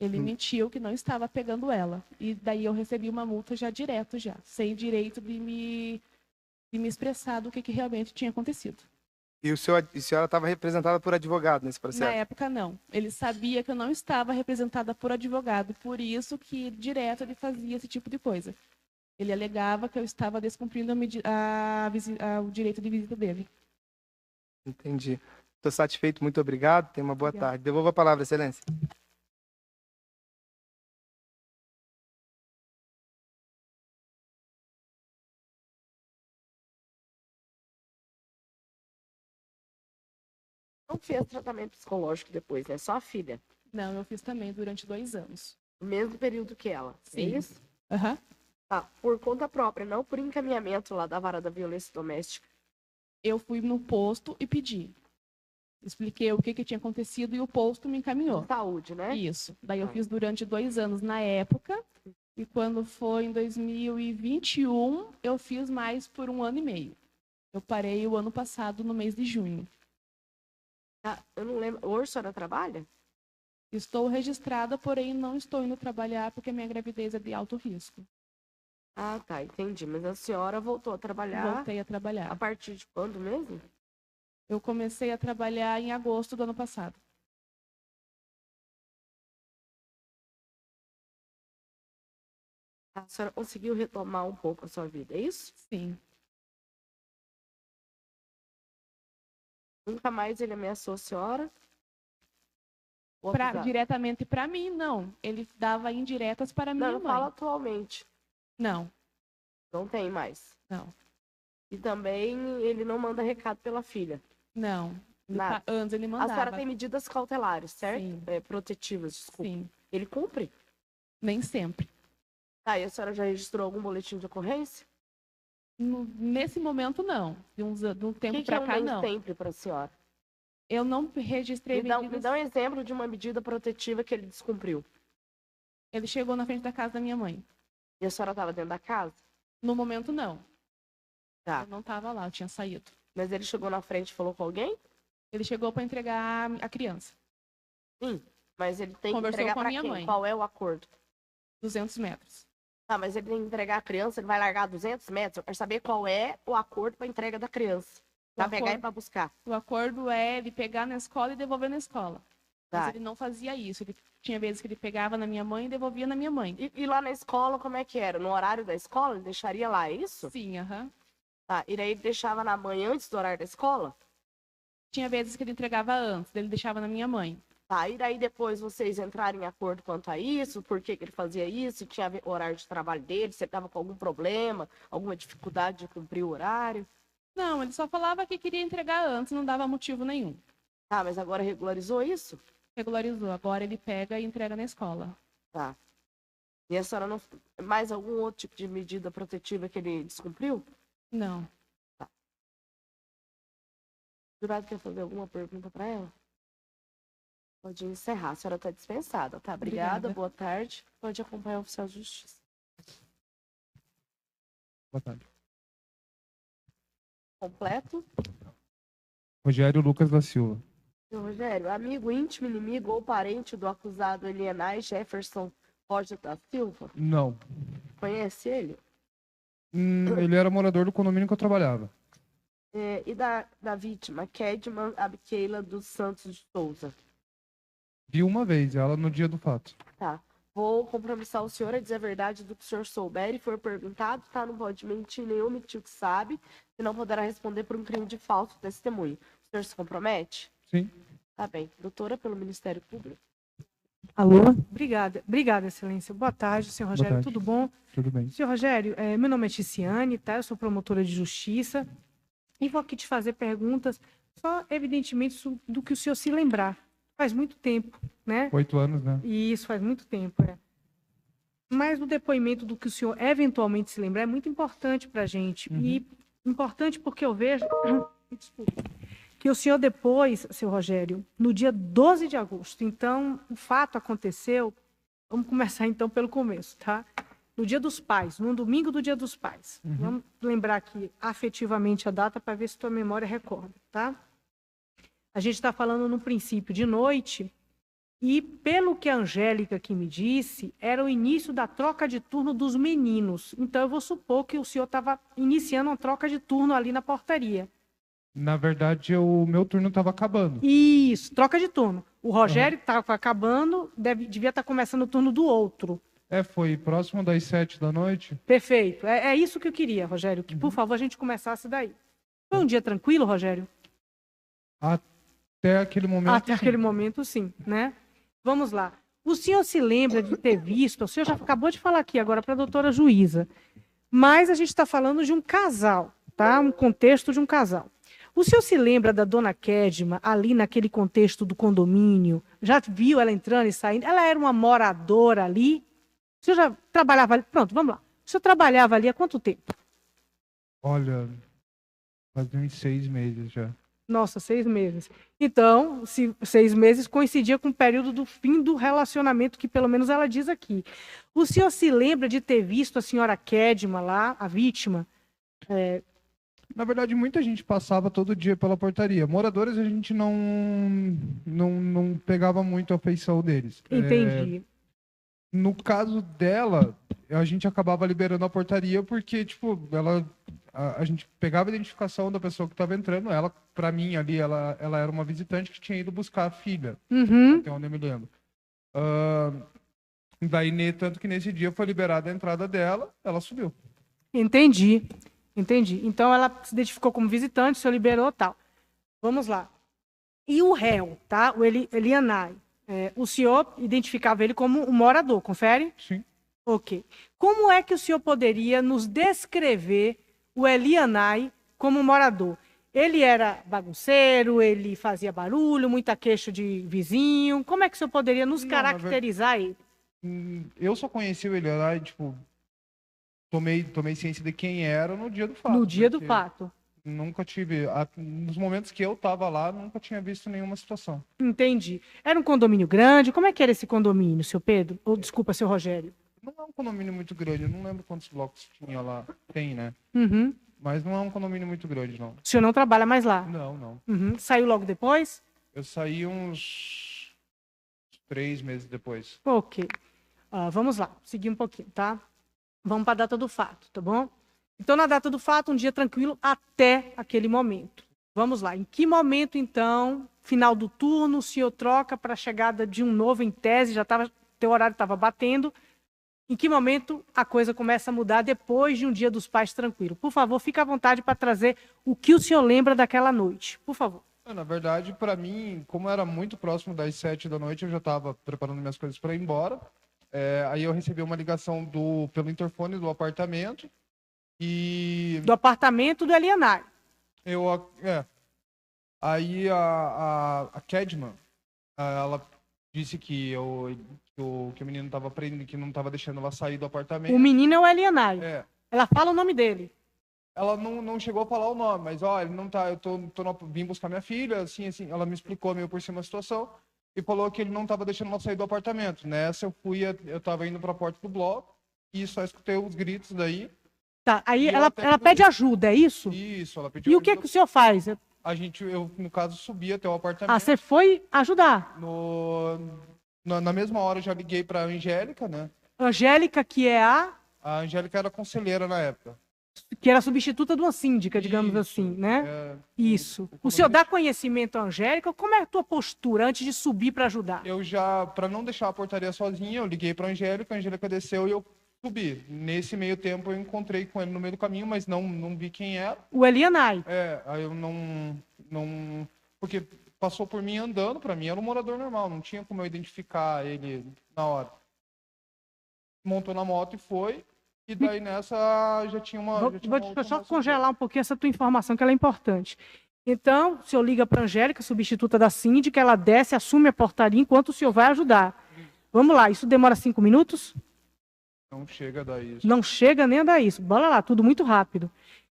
Ele mentiu que não estava pegando ela. E daí eu recebi uma multa já direto, sem direito de me expressar do que realmente tinha acontecido. E a senhora estava representada por advogado nesse processo? Na época, não. Ele sabia que eu não estava representada por advogado, por isso que direto ele fazia esse tipo de coisa. Ele alegava que eu estava descumprindo o direito de visita dele. Entendi. Estou satisfeito, muito obrigado. Tenha uma boa tarde. Devolvo a palavra, excelência. Não fez tratamento psicológico depois, né? Só a filha. Não, eu fiz também durante 2 anos. No mesmo período que ela. Sim. É isso? Aham. Tá, por conta própria, não por encaminhamento lá da vara da violência doméstica. Eu fui no posto e pedi. Expliquei o que tinha acontecido e o posto me encaminhou. Saúde, né? Isso. Daí eu fiz durante 2 anos na época. E quando foi em 2021, eu fiz mais por 1 ano e meio. Eu parei o ano passado, no mês de junho. Tá, eu não lembro. Hoje a senhora trabalha? Estou registrada, porém não estou indo trabalhar porque minha gravidez é de alto risco. Ah, tá, entendi. Mas a senhora voltou a trabalhar. Voltei a trabalhar. A partir de quando mesmo? Eu comecei a trabalhar em agosto do ano passado. A senhora conseguiu retomar um pouco a sua vida, é isso? Sim. Nunca mais ele ameaçou a senhora? Diretamente para mim, não. Ele dava indiretas para minha mãe. Não, fala atualmente. Não. Não tem mais? Não. E também ele não manda recado pela filha? Não. Nada. Antes ele mandava. A senhora tem medidas cautelares, certo? Sim. Protetivas, desculpa. Sim. Ele cumpre? Nem sempre. Tá, e a senhora já registrou algum boletim de ocorrência? Nesse momento, não. De um tempo para cá, não. O que é sempre para a senhora? Eu não registrei medidas... Me dá um exemplo de uma medida protetiva que ele descumpriu. Ele chegou na frente da casa da minha mãe. E a senhora estava dentro da casa? No momento, não. Tá. Eu não estava lá, eu tinha saído. Mas ele chegou na frente e falou com alguém? Ele chegou para entregar a criança. Sim, mas ele tem Conversou que entregar com a para minha quem? mãe. Qual é o acordo? 200 metros. Tá, mas ele tem que entregar a criança, ele vai largar 200 metros. Eu quero saber qual é o acordo para entrega da criança. Para pegar e para buscar. O acordo é ele pegar na escola e devolver na escola. Tá. Mas ele não fazia isso. Ele tinha vezes que ele pegava na minha mãe e devolvia na minha mãe. E lá na escola, como é que era? No horário da escola, ele deixaria lá, é isso? Sim, aham. Tá, e daí ele deixava na mãe antes do horário da escola? Tinha vezes que ele entregava antes, ele deixava na minha mãe. Tá, e daí depois vocês entraram em acordo quanto a isso? Por que ele fazia isso? Tinha o horário de trabalho dele? Se ele estava com algum problema, alguma dificuldade de cumprir o horário? Não, ele só falava que queria entregar antes, não dava motivo nenhum. Tá, mas agora regularizou isso? Regularizou. Agora ele pega e entrega na escola. Tá. E a senhora não... Mais algum outro tipo de medida protetiva que ele descumpriu? Não. Tá. O jurado quer fazer alguma pergunta para ela? Pode encerrar. A senhora está dispensada, tá? Obrigada. Boa tarde. Pode acompanhar o oficial de justiça. Boa tarde. Completo. Rogério Lucas da Silva. Seu Rogério, amigo, íntimo, inimigo ou parente do acusado Elianai Jefferson Rocha da Silva? Não. Conhece ele? Ele era morador do condomínio que eu trabalhava. E da vítima, Kedman Abkeila dos Santos de Souza? Vi uma vez, ela no dia do fato. Tá. Vou compromissar o senhor a dizer a verdade do que o senhor souber e for perguntado, tá? Não pode mentir nem omitir o que sabe, senão poderá responder por um crime de falso testemunho. O senhor se compromete? Sim. Tá bem. Doutora, pelo Ministério Público. Alô? Obrigada. Obrigada, excelência. Boa tarde, senhor Rogério. Boa tarde. Tudo bom? Tudo bem. Senhor Rogério, meu nome é Ticiane, tá? Eu sou promotora de justiça e vou aqui te fazer perguntas só, evidentemente, do que o senhor se lembrar. Faz muito tempo, né? 8 anos, né? Isso, faz muito tempo, Mas o depoimento do que o senhor eventualmente se lembrar é muito importante para a gente. E importante porque eu vejo... Desculpa. Que o senhor depois, seu Rogério, no dia 12 de agosto, então o fato aconteceu, vamos começar então pelo começo, tá? No Dia dos Pais, no domingo do Dia dos Pais. Vamos lembrar aqui afetivamente a data para ver se tua memória recorda, tá? A gente está falando no princípio de noite e, pelo que a Angélica aqui me disse, era o início da troca de turno dos meninos. Então, eu vou supor que o senhor estava iniciando uma troca de turno ali na portaria. Na verdade, o meu turno estava acabando. Isso, troca de turno. O Rogério estava acabando, devia estar começando o turno do outro. Foi próximo das 7 da noite. Perfeito. É isso que eu queria, Rogério, que por favor a gente começasse daí. Foi um dia tranquilo, Rogério? Até aquele momento, Até aquele momento, sim, né? Vamos lá. O senhor se lembra de ter visto, o senhor já acabou de falar aqui agora para a doutora juíza, mas a gente está falando de um casal, tá? Um contexto de um casal. O senhor se lembra da dona Kedma ali naquele contexto do condomínio? Já viu ela entrando e saindo? Ela era uma moradora ali? O senhor já trabalhava ali? Pronto, vamos lá. O senhor trabalhava ali há quanto tempo? Olha, fazia uns 6 meses já. Nossa, 6 meses. Então, 6 meses coincidia com o período do fim do relacionamento, que pelo menos ela diz aqui. O senhor se lembra de ter visto a senhora Kedma lá, a vítima? Na verdade, muita gente passava todo dia pela portaria. Moradores, a gente não pegava muito a afeição deles. Entendi. No caso dela, a gente acabava liberando a portaria porque, tipo, a gente pegava a identificação da pessoa que estava entrando. Ela, para mim, ali, ela era uma visitante que tinha ido buscar a filha. Até onde eu me lembro. Daí, tanto que nesse dia foi liberada a entrada dela, ela subiu. Entendi. Então, ela se identificou como visitante, o senhor liberou tal. Vamos lá. E o réu, tá? O Elianai. O senhor identificava ele como um morador, confere? Sim. Ok. Como é que o senhor poderia nos descrever o Elianai como morador? Ele era bagunceiro, ele fazia barulho, muita queixa de vizinho. Como é que o senhor poderia nos caracterizar ele? Eu só conheci o Elianai, tipo, tomei ciência de quem era no dia do fato. No dia do fato. Nunca tive, nos momentos que eu estava lá, nunca tinha visto nenhuma situação. Entendi. Era um condomínio grande? Como é que era esse condomínio, seu Pedro? Ou, desculpa, seu Rogério. Não é um condomínio muito grande, eu não lembro quantos blocos tinha lá. Tem, né? Mas não é um condomínio muito grande, não. O senhor não trabalha mais lá? Não. Saiu logo depois? Eu saí uns 3 meses depois. Ok. Vamos lá, seguir um pouquinho, tá? Vamos para a data do fato, tá bom? Então, na data do fato, um dia tranquilo até aquele momento. Vamos lá. Em que momento, então, final do turno, o senhor troca para a chegada de um novo em tese, teu horário estava batendo. Em que momento a coisa começa a mudar depois de um dia dos pais tranquilo? Por favor, fique à vontade para trazer o que o senhor lembra daquela noite. Por favor. Na verdade, para mim, como era muito próximo das 7 da noite, eu já estava preparando minhas coisas para ir embora. Aí eu recebi uma ligação pelo interfone do apartamento. Do apartamento do Elianai. Aí a Kedman, ela disse que o menino estava prendendo, que não estava deixando ela sair do apartamento. O menino é o Elianai. É. Ela fala o nome dele. Ela não chegou a falar o nome, mas ele não tá, vim buscar minha filha, assim, ela me explicou meio por cima a situação e falou que ele não estava deixando ela sair do apartamento. Nessa eu estava indo para a porta do bloco e só escutei os gritos daí. Tá, aí ela pede ajuda, é isso? Isso, ela pediu ajuda. E o que o senhor faz? Eu, no caso, subi até o apartamento. Ah, você foi ajudar? Na mesma hora eu já liguei para a Angélica, né? Angélica, que é a Angélica era conselheira na época. Que era substituta de uma síndica, digamos assim, né? Isso. O senhor dá conhecimento à Angélica? Como é a tua postura antes de subir para ajudar? Eu para não deixar a portaria sozinha, eu liguei para a Angélica desceu e eu subi. Nesse meio tempo eu encontrei com ele no meio do caminho, mas não vi quem era. O Elianai. Aí eu não... Porque passou por mim andando, para mim era um morador normal, não tinha como eu identificar ele na hora. Montou na moto e foi... E daí nessa já tinha uma... Deixa eu só congelar um pouquinho essa tua informação, que ela é importante. Então, o senhor liga para a Angélica, substituta da síndica, ela desce, assume a portaria, enquanto o senhor vai ajudar. Vamos lá, isso demora 5 minutos? Não chega a dar isso. Não chega nem a dar isso. Bora lá, tudo muito rápido.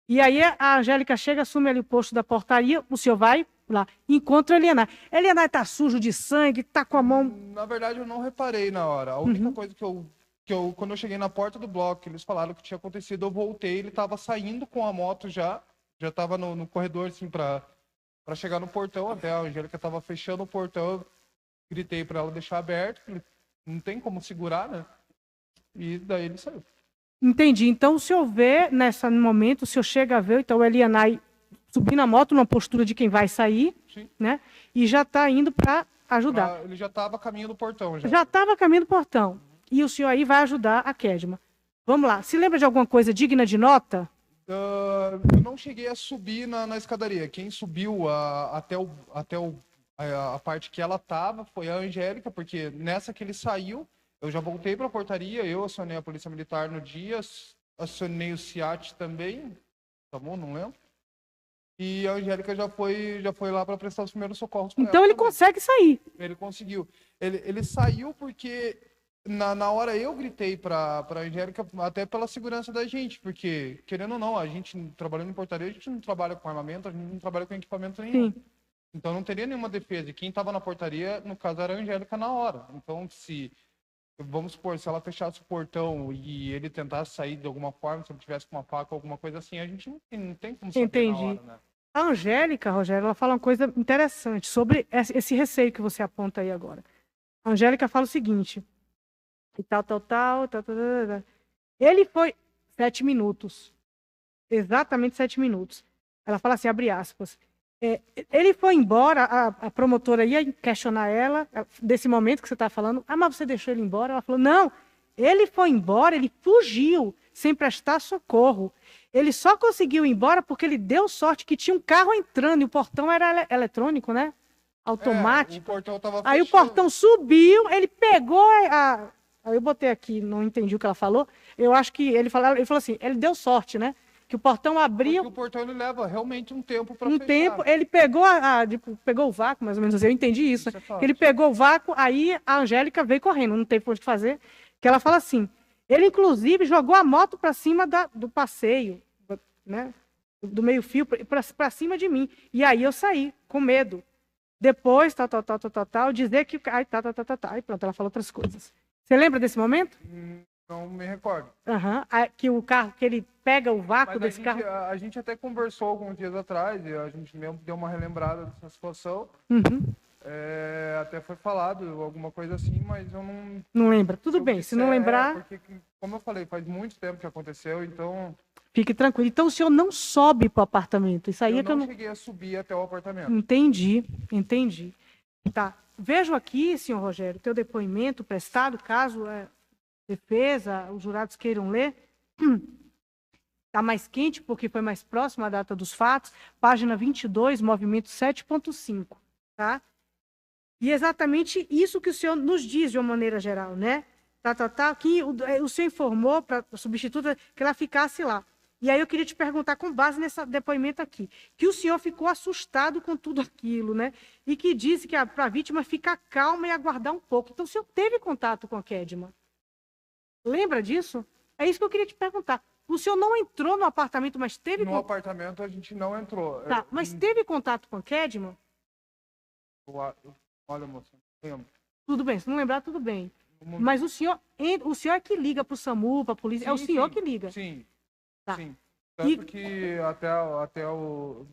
E aí a Angélica chega, assume ali o posto da portaria, o senhor vai lá, encontra a Elianai. A Elianai tá sujo de sangue, tá com a mão... Na verdade, eu não reparei na hora. A única coisa quando eu cheguei na porta do bloco, eles falaram que tinha acontecido, eu voltei, ele estava saindo com a moto já estava no corredor, assim, para chegar no portão, até a Angélica estava fechando o portão, eu gritei para ela deixar aberto, não tem como segurar, né? E daí ele saiu. Entendi. Então, o senhor vê, no momento, o senhor chega a ver, então, o Elianai subir na moto, numa postura de quem vai sair, sim, né? E já está indo para ajudar. Ele já estava a caminho do portão. Já estava a caminho do portão. E o senhor aí vai ajudar a Kedman. Vamos lá. Se lembra de alguma coisa digna de nota? Eu não cheguei a subir na escadaria. Quem subiu até a parte que ela estava foi a Angélica, porque nessa que ele saiu, eu já voltei para a portaria, eu acionei a Polícia Militar no dia, acionei o CIAT também, tá bom? Não lembro. E a Angélica já foi lá para prestar os primeiros socorros. Então ele consegue sair. Ele conseguiu. Ele saiu porque... Na hora eu gritei para a Angélica, até pela segurança da gente, porque, querendo ou não, a gente trabalhando em portaria, a gente não trabalha com armamento, a gente não trabalha com equipamento nenhum. Sim. Então não teria nenhuma defesa. E quem estava na portaria, no caso, era a Angélica na hora. Então, vamos supor, se ela fechasse o portão e ele tentasse sair de alguma forma, se ele tivesse com uma faca ou alguma coisa assim, a gente não tem como saber na hora, né? A Angélica, Rogério, ela fala uma coisa interessante sobre esse receio que você aponta aí agora. A Angélica fala o seguinte... E tal. Ele foi 7 minutos. Exatamente 7 minutos. Ela fala assim, abre aspas. Ele foi embora, a promotora ia questionar ela, desse momento que você está falando. Ah, mas você deixou ele embora? Ela falou, não, ele foi embora, ele fugiu, sem prestar socorro. Ele só conseguiu ir embora porque ele deu sorte que tinha um carro entrando, e o portão era eletrônico, né? Automático. O portão tava aí fechando. O portão subiu, ele pegou Aí eu botei aqui, não entendi o que ela falou. Eu acho que ele falou assim, ele deu sorte, né? Que o portão abriu. Porque o portão ele leva realmente um tempo para fechar. Tempo, ele pegou pegou o vácuo, mais ou menos assim. Eu entendi isso. Né? Ele pegou o vácuo, aí a Angélica veio correndo, não teve o que fazer. Que ela fala assim, ele inclusive jogou a moto para cima do passeio, né? Do meio-fio para cima de mim. E aí eu saí com medo. Depois, dizer que aí pronto, ela falou outras coisas. Você lembra desse momento? Não me recordo. Que o carro, que ele pega o vácuo desse carro. A gente até conversou alguns dias atrás, e a gente mesmo deu uma relembrada dessa situação. Até foi falado alguma coisa assim, mas eu não... Não lembra? Tudo bem, se não lembrar... Porque, como eu falei, faz muito tempo que aconteceu, então... Fique tranquilo. Então o senhor não sobe para o apartamento? Isso aí eu não cheguei a subir até o apartamento. Entendi. Tá. Vejo aqui, senhor Rogério, teu depoimento prestado, caso a defesa, os jurados queiram ler. Está mais quente porque foi mais próximo à data dos fatos. Página 22, movimento 7.5. Tá? E exatamente isso que o senhor nos diz de uma maneira geral, né? Que o senhor informou para a substituta que ela ficasse lá. E aí eu queria te perguntar, com base nesse depoimento aqui, que o senhor ficou assustado com tudo aquilo, né? E que disse que para a vítima ficar calma e aguardar um pouco. Então, o senhor teve contato com a Kedma? Lembra disso? É isso que eu queria te perguntar. O senhor não entrou no apartamento, mas teve... No apartamento a gente não entrou. Tá, mas teve contato com a Kedma? Olha, moça, não lembro. Tudo bem, se não lembrar, tudo bem. Mas o senhor é que liga para o SAMU, para a polícia? Sim, é o senhor sim, que liga? Sim, Tá. sim. Tanto que até o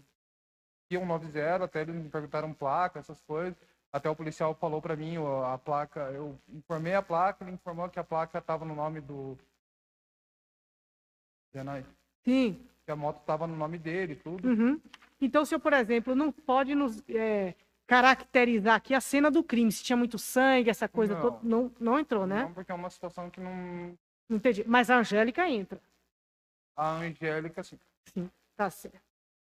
190, até eles me perguntaram placa, essas coisas. Até o policial falou para mim a placa, eu informei a placa, ele informou que a placa estava no nome do... Sim. Que a moto estava no nome dele, tudo. Uhum. Então, o senhor, por exemplo, não pode nos caracterizar aqui a cena do crime, se tinha muito sangue, essa coisa Não. toda. Não entrou, né? Não, porque é uma situação que não... Entendi. Mas a Angélica entra. A Angélica, sim. Sim, tá certo.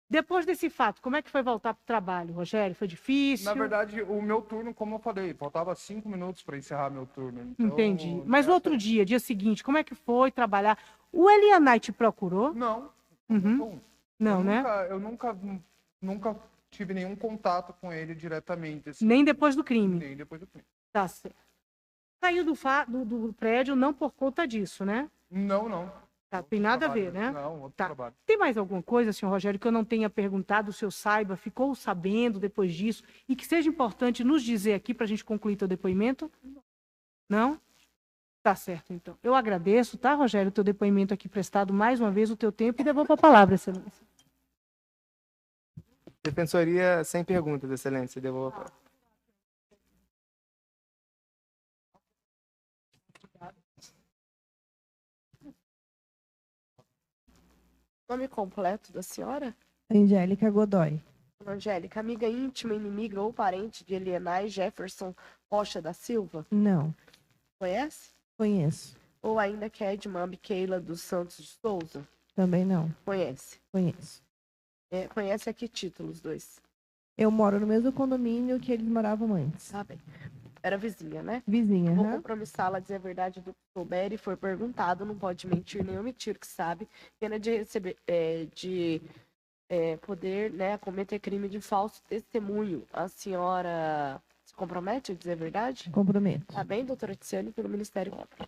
Depois desse fato, como é que foi voltar para o trabalho, Rogério? Foi difícil? Na verdade, o meu turno, como eu falei, faltava 5 minutos para encerrar meu turno. Então, Entendi. Mas no outro dia seguinte, como é que foi trabalhar? O Elianai te procurou? Não. Uhum. Não, né? Eu nunca tive nenhum contato com ele diretamente. Assim. Nem depois do crime? Nem depois do crime. Tá certo. Saiu do prédio não por conta disso, né? Não. Tá, tem nada a ver, né? Não, outro tá. trabalho. Tem mais alguma coisa, senhor Rogério, que eu não tenha perguntado, o senhor saiba, ficou sabendo depois disso, e que seja importante nos dizer aqui para a gente concluir teu depoimento? Não? Tá certo, então. Eu agradeço, tá, Rogério, o teu depoimento aqui prestado mais uma vez, o teu tempo, e devolvo a palavra, excelência. Defensoria sem perguntas, excelência. Devolvo a palavra. Nome completo da senhora? Angélica Godoy. Angélica, amiga íntima, inimiga ou parente de Elianai Jefferson Rocha da Silva? Não. Conhece? Conheço. Ou ainda Kedma Keila dos Santos de Souza? Também não. Conhece? Conheço. Conhece a que título os dois? Eu moro no mesmo condomínio que eles moravam antes. Tá bem. Era vizinha, né? Vizinha, Vou né? compromissá-la a dizer a verdade do que souber e for perguntado, não pode mentir nem omitir o que sabe, pena de receber, poder, né, cometer crime de falso testemunho. A senhora se compromete a dizer a verdade? Comprometo. Tá bem, doutora Tiziane, pelo Ministério Público.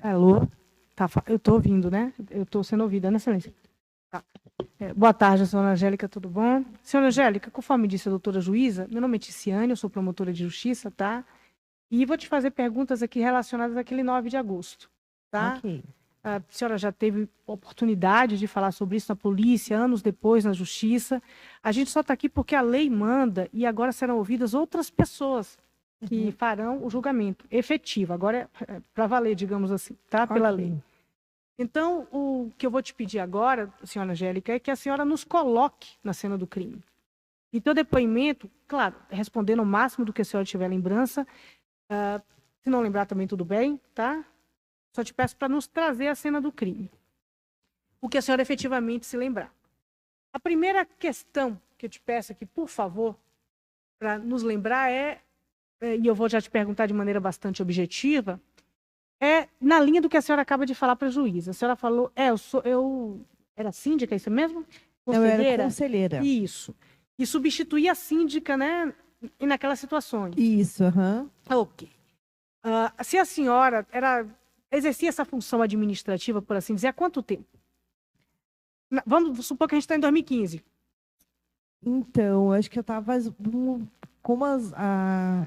Alô? Tá, eu tô ouvindo, né? Eu tô sendo ouvida, né, excelência? Tá. Boa tarde, senhora Angélica, tudo bom? Senhora Angélica, conforme disse a doutora juíza, meu nome é Ticiane, eu sou promotora de justiça, tá? E vou te fazer perguntas aqui relacionadas àquele 9 de agosto, tá? Ok. A senhora já teve oportunidade de falar sobre isso na polícia, anos depois na justiça. A gente só está aqui porque a lei manda e agora serão ouvidas outras pessoas que farão o julgamento efetivo. Agora é para valer, digamos assim, tá? Pela lei. Então, o que eu vou te pedir agora, senhora Angélica, é que a senhora nos coloque na cena do crime. E teu depoimento, claro, respondendo o máximo do que a senhora tiver lembrança. Se não lembrar também, tudo bem, tá? Só te peço para nos trazer a cena do crime. O que a senhora efetivamente se lembrar. A primeira questão que eu te peço aqui, por favor, para nos lembrar e eu vou já te perguntar de maneira bastante objetiva, na linha do que a senhora acaba de falar para a juíza. A senhora falou, eu era síndica, é isso mesmo? Conselheira? Eu era conselheira. Isso. E substituía a síndica, né? E naquelas situações. Isso, aham. Ok. Se a senhora exercia essa função administrativa, por assim dizer, há quanto tempo? Vamos supor que a gente está em 2015. Então, acho que eu estava... Como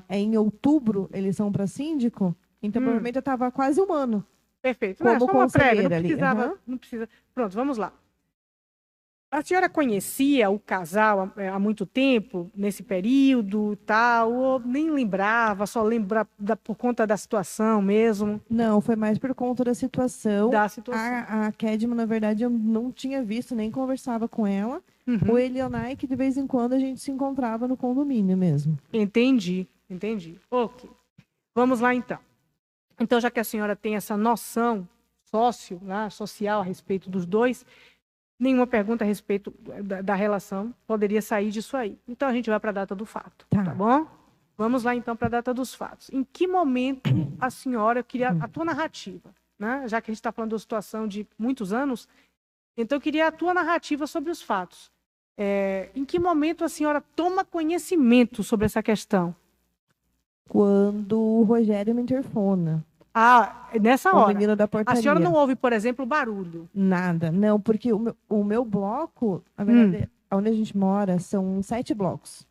em outubro eles são para síndico, então provavelmente eu estava quase um ano. Perfeito. Como só uma prévia, não ali. precisava, não precisa. Pronto, vamos lá. A senhora conhecia o casal há muito tempo, nesse período, tal, ou nem lembrava, só lembra por conta da situação mesmo? Não, foi mais por conta da situação. Da situação. A Kedma, na verdade, eu não tinha visto, nem conversava com ela. O Elianai, que de vez em quando a gente se encontrava no condomínio mesmo. Entendi. Ok. Vamos lá, então. Então, já que a senhora tem essa noção social a respeito dos dois, nenhuma pergunta a respeito da relação poderia sair disso aí. Então, a gente vai para a data do fato, tá bom? Vamos lá, então, para a data dos fatos. Em que momento a senhora, eu queria a tua narrativa, né? Já que a gente está falando de uma situação de muitos anos, então eu queria a tua narrativa sobre os fatos. Em que momento a senhora toma conhecimento sobre essa questão? Quando o Rogério me interfona. Nessa O hora. menino da portaria. A senhora não ouve, por exemplo, barulho? Nada, não, porque o meu bloco, na verdade, onde a gente mora, são 7 blocos.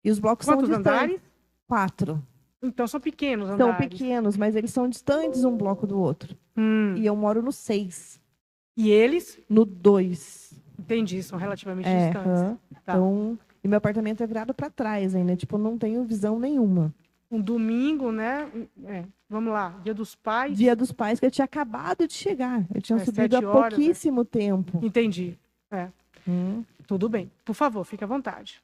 E os blocos Quantos são distantes. andares? 4. Então são pequenos andares. São pequenos, mas eles são distantes um bloco do outro. E eu moro no 6. E eles? No 2. Entendi, são relativamente distantes. Tá. Então, e meu apartamento é virado para trás ainda, tipo, não tenho visão nenhuma. Um domingo, né? Vamos lá, Dia dos Pais. Dia dos Pais, que eu tinha acabado de chegar. Eu tinha subido há 7 horas, pouquíssimo tempo. Entendi. Tudo bem. Por favor, fique à vontade.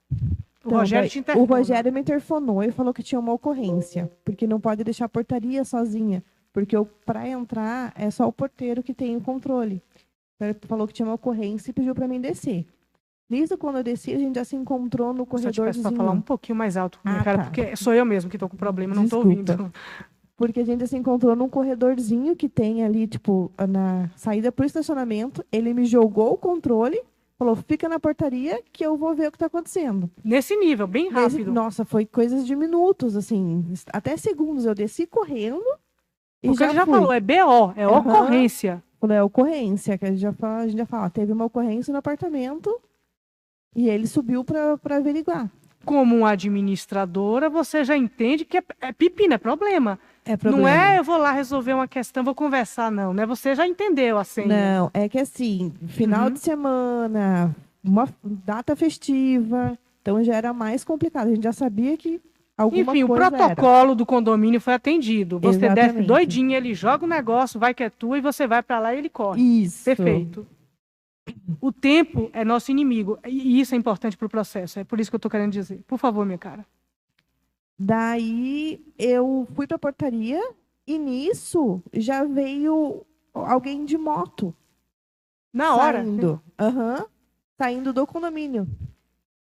Então, Rogério te interfonou. O Rogério me interfonou e falou que tinha uma ocorrência, porque não pode deixar a portaria sozinha, porque para entrar é só o porteiro que tem o controle. Então, ele falou que tinha uma ocorrência e pediu para mim descer. Nisso, quando eu desci, a gente já se encontrou no corredorzinho. Só te peço para falar um pouquinho mais alto, minha cara, porque sou eu mesmo que estou com problema, não estou ouvindo. Porque a gente se encontrou num corredorzinho que tem ali, tipo, na saída para o estacionamento. Ele me jogou o controle, falou, fica na portaria que eu vou ver o que está acontecendo. Nesse nível, bem rápido. Nossa, foi coisas de minutos, assim, até segundos. Eu desci correndo e porque ele já fui. falou, é BO, é ocorrência. Quando é ocorrência, que a gente já fala, teve uma ocorrência no apartamento e ele subiu para averiguar. Como administradora, você já entende que é pepino, é problema. É problema. Não é eu vou lá resolver uma questão, vou conversar, não, né? Você já entendeu a senha. Não, é que assim, final de semana, uma data festiva, então já era mais complicado. A gente já sabia que alguma Enfim, coisa o protocolo do condomínio foi atendido. Você Exatamente. desce doidinho, ele joga o negócio, vai que é tua, e você vai para lá e ele corre. Isso. Perfeito. O tempo é nosso inimigo. E isso é importante para o processo. É por isso que eu estou querendo dizer. Por favor, minha cara. Daí eu fui para a portaria e nisso já veio alguém de moto. Na hora? Saindo do condomínio.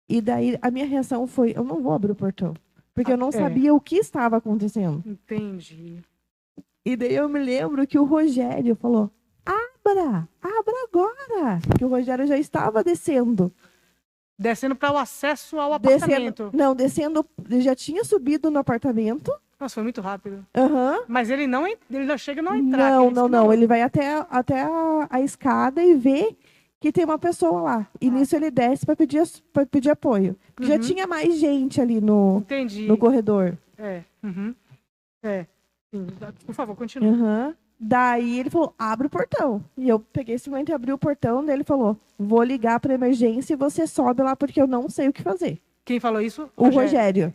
E daí a minha reação foi, eu não vou abrir o portão. Porque eu não sabia o que estava acontecendo. Entendi. E daí eu me lembro que o Rogério falou, abra agora. Que o Rogério já estava descendo. Descendo para o acesso ao apartamento. Descendo, ele já tinha subido no apartamento. Nossa, foi muito rápido. Uhum. Mas ele não chega a não entrar. Não. Ele vai até a escada e vê que tem uma pessoa lá. E nisso ele desce para pedir apoio. Já tinha mais gente ali no corredor. Sim. Por favor, continue. Daí ele falou, abre o portão. E eu peguei esse momento e abri o portão. Daí ele falou, vou ligar para emergência e você sobe lá porque eu não sei o que fazer. Quem falou isso? O Rogério.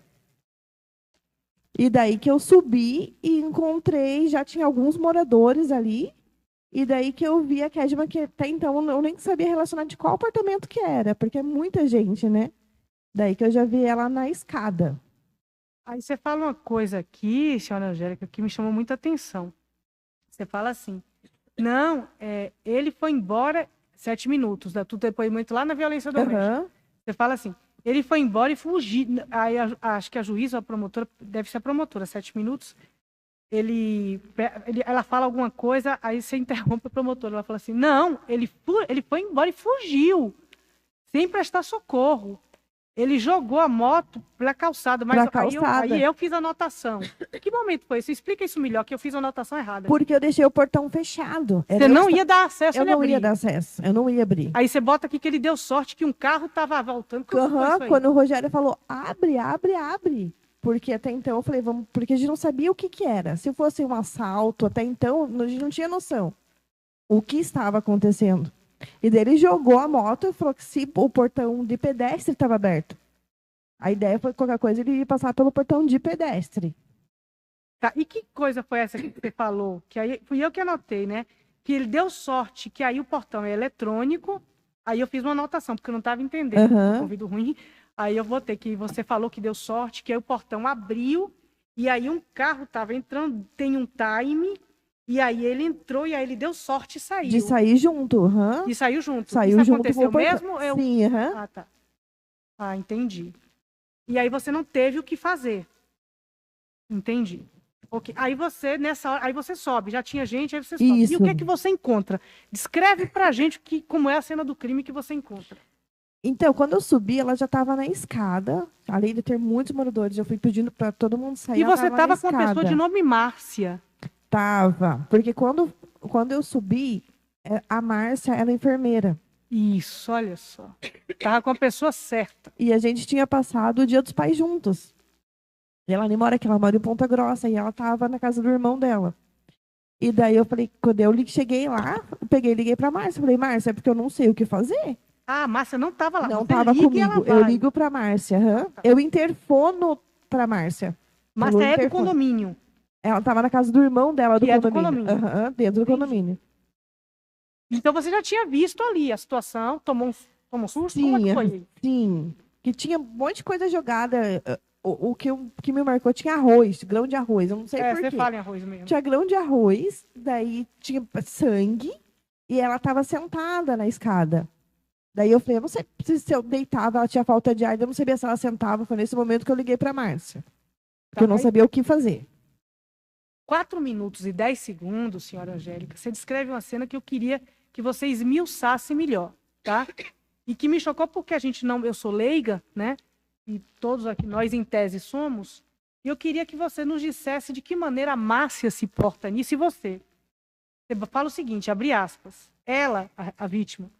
E daí que eu subi e encontrei, já tinha alguns moradores ali. E daí que eu vi a Kedma, que até então eu nem sabia relacionar de qual apartamento que era, porque é muita gente, né? Daí que eu já vi ela na escada. Aí você fala uma coisa aqui, senhora Angélica, que me chamou muita atenção. Você fala assim, não, ele foi embora 7 minutos, dá tudo depoimento lá na violência doméstica. Você fala assim, ele foi embora e fugiu. Aí acho que a juíza, a promotora, deve ser a promotora, 7 minutos. Ela fala alguma coisa, aí você interrompe a promotora. Ela fala assim, não, ele foi embora e fugiu, sem prestar socorro. Ele jogou a moto pela calçada, mas aí eu fiz a anotação. Que momento foi esse? Explica isso melhor, que eu fiz a anotação errada. Porque eu deixei o portão fechado. Você não ia dar acesso a ele abrir. Eu não ia dar acesso, eu não ia abrir. Aí você bota aqui que ele deu sorte que um carro estava voltando. Quando o Rogério falou, abre. Porque até então eu falei, vamos, porque a gente não sabia o que era. Se fosse um assalto, até então a gente não tinha noção o que estava acontecendo. E daí ele jogou a moto e falou que se o portão de pedestre estava aberto. A ideia foi qualquer coisa ele ia passar pelo portão de pedestre. Tá, e que coisa foi essa que você falou? Que aí fui eu que anotei, né? Que ele deu sorte, que aí o portão é eletrônico. Aí eu fiz uma anotação, porque eu não estava entendendo. Ouvido ruim. Aí eu botei que você falou que deu sorte, que aí o portão abriu. E aí um carro estava entrando, tem um time. E aí ele entrou e aí ele deu sorte e saiu. De sair junto, E saiu junto. Saiu Isso junto aconteceu com o mesmo? Sim, Ah, tá. Ah, entendi. E aí você não teve o que fazer. Entendi. Ok. Aí você, nessa hora, aí você sobe, já tinha gente, aí você sobe. Isso. E o que é que você encontra? Descreve pra gente como é a cena do crime que você encontra. Então, quando eu subi, ela já estava na escada. Além de ter muitos moradores, eu fui pedindo para todo mundo sair. E você estava com uma pessoa de nome Márcia. Tava. Porque quando eu subi, a Márcia era enfermeira. Isso, olha só. Tava com a pessoa certa. E a gente tinha passado o Dia dos Pais juntos. E ela nem mora aqui, ela mora em Ponta Grossa. E ela tava na casa do irmão dela. E daí eu falei, quando eu cheguei lá, liguei pra Márcia. Falei, Márcia, é porque eu não sei o que fazer. Ah, a Márcia não estava lá. Não Você estava liga e comigo. ela vai. Eu ligo pra Márcia. Tá. Eu interfono pra Márcia. Márcia é do condomínio. Ela estava na casa do irmão dela, do condomínio. Dentro do condomínio. Então você já tinha visto ali a situação, tomou um susto? Sim, como é que foi? Sim. Que tinha um monte de coisa jogada. O que me marcou tinha arroz, grão de arroz. Eu não sei por quê. Você fala em arroz mesmo. Tinha grão de arroz, daí tinha sangue, e ela estava sentada na escada. Daí eu falei, eu não sei se eu deitava, ela tinha falta de ar, eu não sabia se ela sentava. Foi nesse momento que eu liguei para a Márcia. Porque eu não sabia o que fazer. 4 minutos e 10 segundos, senhora Angélica, você descreve uma cena que eu queria que você esmiuçasse melhor, tá? E que me chocou porque eu sou leiga, né? E todos aqui, nós em tese somos. E eu queria que você nos dissesse de que maneira a Márcia se porta nisso e você. Você fala o seguinte, abre aspas. Ela, a vítima,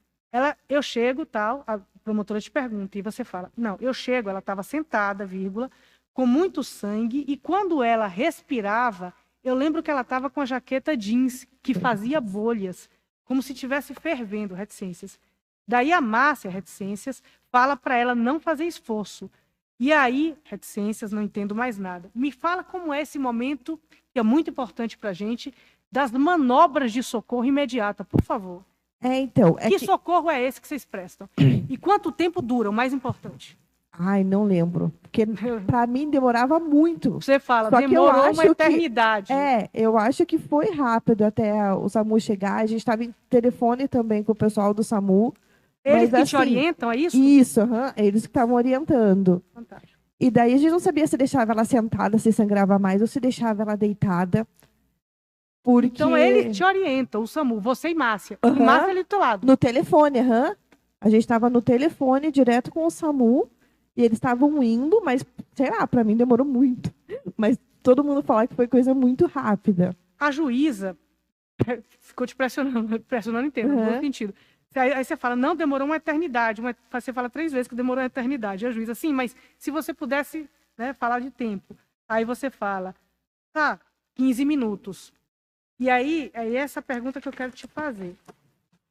eu chego, tal, a promotora te pergunta, e você fala, não, eu chego, ela estava sentada, vírgula, com muito sangue, e quando ela respirava, eu lembro que ela estava com a jaqueta jeans, que fazia bolhas, como se estivesse fervendo, reticências. Daí a Márcia, reticências, fala para ela não fazer esforço. E aí, reticências, não entendo mais nada. Me fala como é esse momento, que é muito importante para a gente, das manobras de socorro imediata, por favor. Então... que socorro é esse que vocês prestam? E quanto tempo dura, o mais importante? Ai, não lembro. Porque para mim demorava muito. Você fala, demorou uma eternidade. Eu acho que foi rápido até o SAMU chegar. A gente estava em telefone também com o pessoal do SAMU. Eles que te orientam, é isso? Isso, eles que estavam orientando. Fantástico. E daí a gente não sabia se deixava ela sentada, se sangrava mais, ou se deixava ela deitada. Porque... Então eles te orientam, o SAMU, você e Márcia. E Márcia ali do teu lado. No telefone, A gente estava no telefone direto com o SAMU. E eles estavam indo, mas, sei lá, para mim demorou muito. Mas todo mundo fala que foi coisa muito rápida. A juíza ficou te pressionando inteiro, no bom sentido. Aí você fala, não, demorou uma eternidade. Você fala 3 vezes que demorou uma eternidade. E a juíza, sim, mas se você pudesse, né, falar de tempo. Aí você fala, 15 minutos. E aí, é essa pergunta que eu quero te fazer.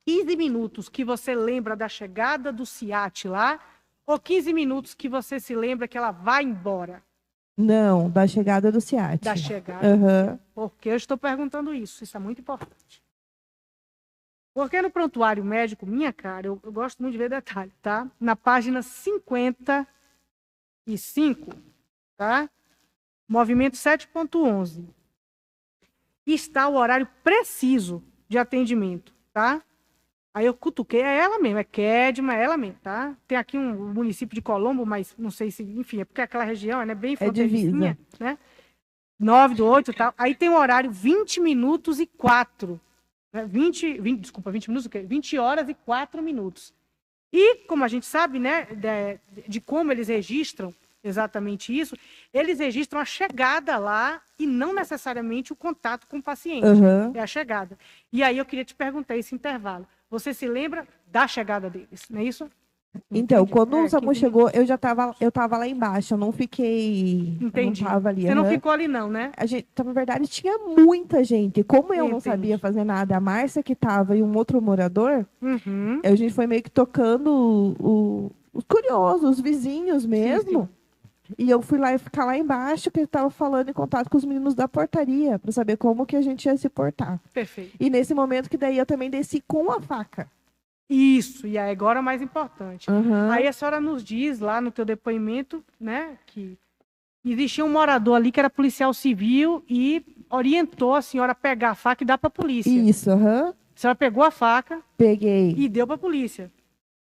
15 minutos que você lembra da chegada do SIAT lá, ou 15 minutos que você se lembra que ela vai embora? Não, da chegada do SIAT. Da chegada. Porque eu estou perguntando isso. Isso é muito importante. Porque no prontuário médico, minha cara, eu gosto muito de ver detalhe, tá? Na página 55, tá? Movimento 7.11. Está o horário preciso de atendimento, tá? Aí eu cutuquei, é ela mesmo, é Kedma, é ela mesmo, tá? Tem aqui um município de Colombo, mas não sei se, enfim, é porque aquela região é, né, bem fronteiricinha, né? 9/8 e tal. Aí tem o horário 20 minutos e 4. Né? 20 minutos, o quê? 20 horas e 4 minutos. E, como a gente sabe, né, de como eles registram exatamente isso, eles registram a chegada lá e não necessariamente o contato com o paciente. É a chegada. E aí eu queria te perguntar esse intervalo. Você se lembra da chegada deles, não é isso? Então, quando o SAMU chegou, eu tava lá embaixo, eu não fiquei... Entendi. Eu não tava ali, Você não ficou ali não, né? Na verdade, tinha muita gente. Como eu não sabia fazer nada, a Márcia que tava e um outro morador, a gente foi meio que tocando os curiosos, os vizinhos mesmo. Sim. E eu fui lá e ficar lá embaixo, que ele estava falando em contato com os meninos da portaria, para saber como que a gente ia se portar. Perfeito. E nesse momento que daí eu também desci com a faca. Isso, e agora o mais importante. Aí a senhora nos diz lá no teu depoimento, né, que existia um morador ali que era policial civil e orientou a senhora a pegar a faca e dar para a polícia. Isso, A senhora pegou a faca. Peguei. E deu para a polícia.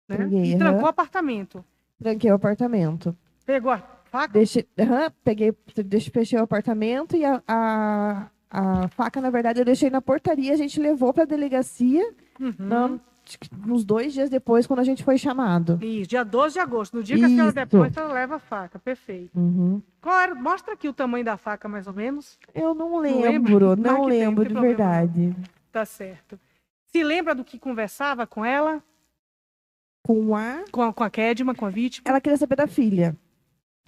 Né? Peguei, e trancou o apartamento. Tranquei o apartamento. Pegou faca? Fechei o apartamento e a faca, na verdade, eu deixei na portaria, a gente levou para a delegacia uns 2 dias depois, quando a gente foi chamado. Isso, dia 12 de agosto. No dia que a senhora depois, ela leva a faca. Perfeito. Mostra aqui o tamanho da faca, mais ou menos. Eu não lembro, não lembro de verdade. Tá certo. Se lembra do que conversava com ela? Com a Kedma, com a vítima? Ela queria saber da filha.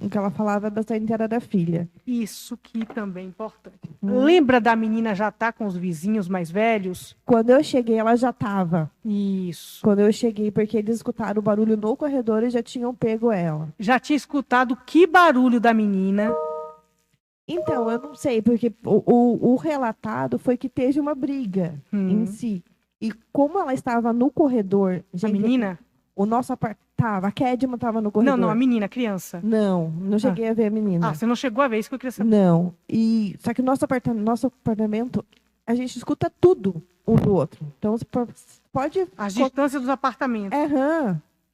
O que ela falava bastante era da filha. Isso que também é importante. Lembra da menina já estar com os vizinhos mais velhos? Quando eu cheguei, ela já estava. Isso. Quando eu cheguei, porque eles escutaram o barulho no corredor e já tinham pego ela. Já tinha escutado que barulho da menina? Então, eu não sei, porque o relatado foi que teve uma briga em si. E como ela estava no corredor... A menina? O nosso apartamento... A Kedma estava no corredor. Não, a menina, a criança. Não cheguei a ver a menina. Você não chegou a ver, isso que eu queria saber. Não. Só que nosso apartamento, a gente escuta tudo um do outro. Então, você pode... As distâncias dos apartamentos.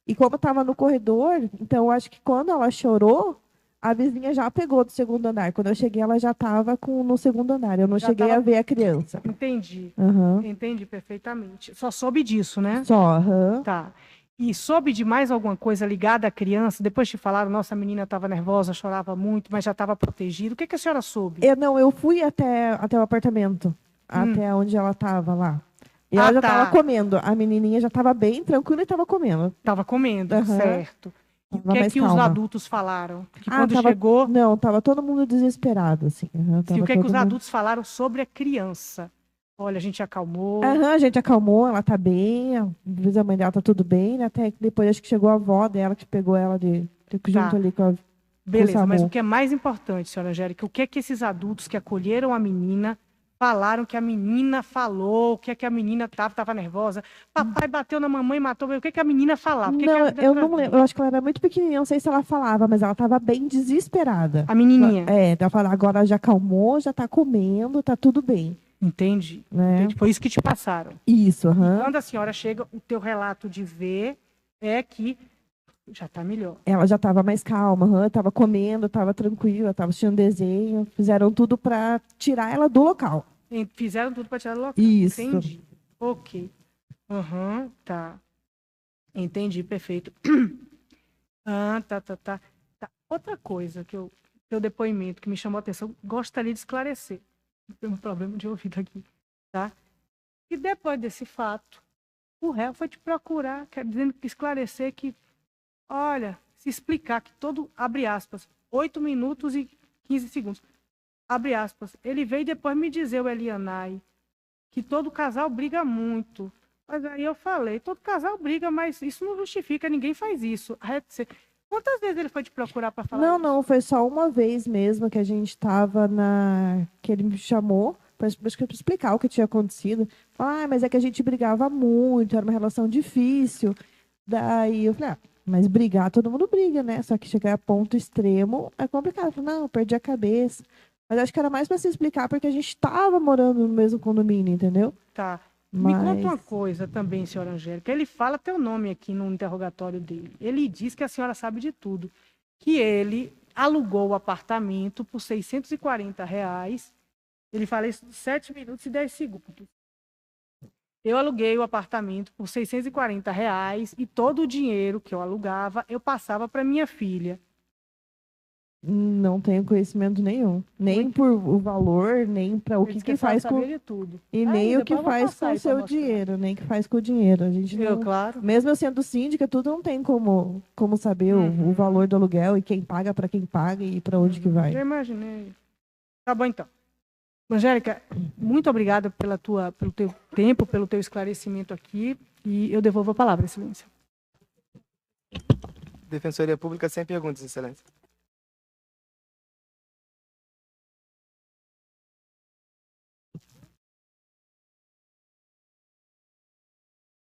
E como estava no corredor, então eu acho que quando ela chorou, a vizinha já pegou do segundo andar. Quando eu cheguei, ela já estava no segundo andar. Eu não cheguei a ver a criança. Entendi. Entendi perfeitamente. Só soube disso, né? Só, Tá. E soube de mais alguma coisa ligada à criança? Depois te falaram, nossa, a menina estava nervosa, chorava muito, mas já estava protegida. O que a senhora soube? Eu fui até o apartamento, até onde ela estava lá. E ela já estava comendo. A menininha já estava bem tranquila e estava comendo. Estava comendo, certo. O que é que os adultos falaram? Que quando chegou... Não, estava todo mundo desesperado, assim. E o que é que os adultos falaram sobre a criança? Olha, a gente acalmou. A gente acalmou, ela tá bem. A mãe dela tá tudo bem, né? Até que depois acho que chegou a avó dela, que pegou ela junto ali com a... Beleza, mas o que é mais importante, senhora Angélica, o que é que esses adultos que acolheram a menina falaram que a menina falou, o que é que a menina estava nervosa? Papai bateu na mamãe, matou. O que é que a menina falava? Eu não lembro. Eu acho que ela era muito pequenininha, não sei se ela falava, mas ela estava bem desesperada. A menininha? Ela falava, agora já acalmou, já tá comendo, tá tudo bem. Entendi. Né? Entendi. Foi isso que te passaram. Isso, E quando a senhora chega, o teu relato de ver é que já está melhor. Ela já estava mais calma, estava comendo, estava tranquila, estava assistindo desenho. Fizeram tudo para tirar ela do local. Fizeram tudo para tirar do local. Isso. Entendi. Ok. Tá. Entendi, perfeito. Tá. Outra coisa teu depoimento que me chamou a atenção, gostaria de esclarecer. Tem um problema de ouvido aqui, tá? E depois desse fato, o réu foi te procurar, dizendo que esclarecer que, olha, se explicar que abre aspas, 8 minutos e 15 segundos, abre aspas, ele veio depois me dizer, o Elianai, que todo casal briga muito. Mas aí eu falei, todo casal briga, mas isso não justifica, ninguém faz isso. Quantas vezes ele foi te procurar para falar isso? Não, foi só uma vez mesmo que a gente estava que ele me chamou para explicar o que tinha acontecido. Mas é que a gente brigava muito, era uma relação difícil. Daí eu falei, mas brigar, todo mundo briga, né? Só que chegar a ponto extremo é complicado. Eu falei, não, perdi a cabeça. Mas acho que era mais para se explicar, porque a gente estava morando no mesmo condomínio, entendeu? Tá. Me conta uma coisa também, senhora Angélica. Ele fala teu nome aqui no interrogatório dele. Ele diz que a senhora sabe de tudo. Que ele alugou o apartamento por R$640. Ele fala isso de 7 minutos e 10 segundos. Eu aluguei o apartamento por R$640 e todo o dinheiro que eu alugava, eu passava para minha filha. Não tenho conhecimento nenhum. Nem por o valor, nem para o que faz com... de tudo. E nem o que faz com o seu dinheiro, nem o que faz com o dinheiro. A gente não... Claro. Mesmo eu sendo síndica, tudo não tem como saber o valor do aluguel e quem paga para quem paga e para onde que vai. Já imaginei. Tá bom, então. Angélica, muito obrigada pelo teu tempo, pelo teu esclarecimento aqui. E eu devolvo a palavra, Excelência. Defensoria Pública sem perguntas, Excelência.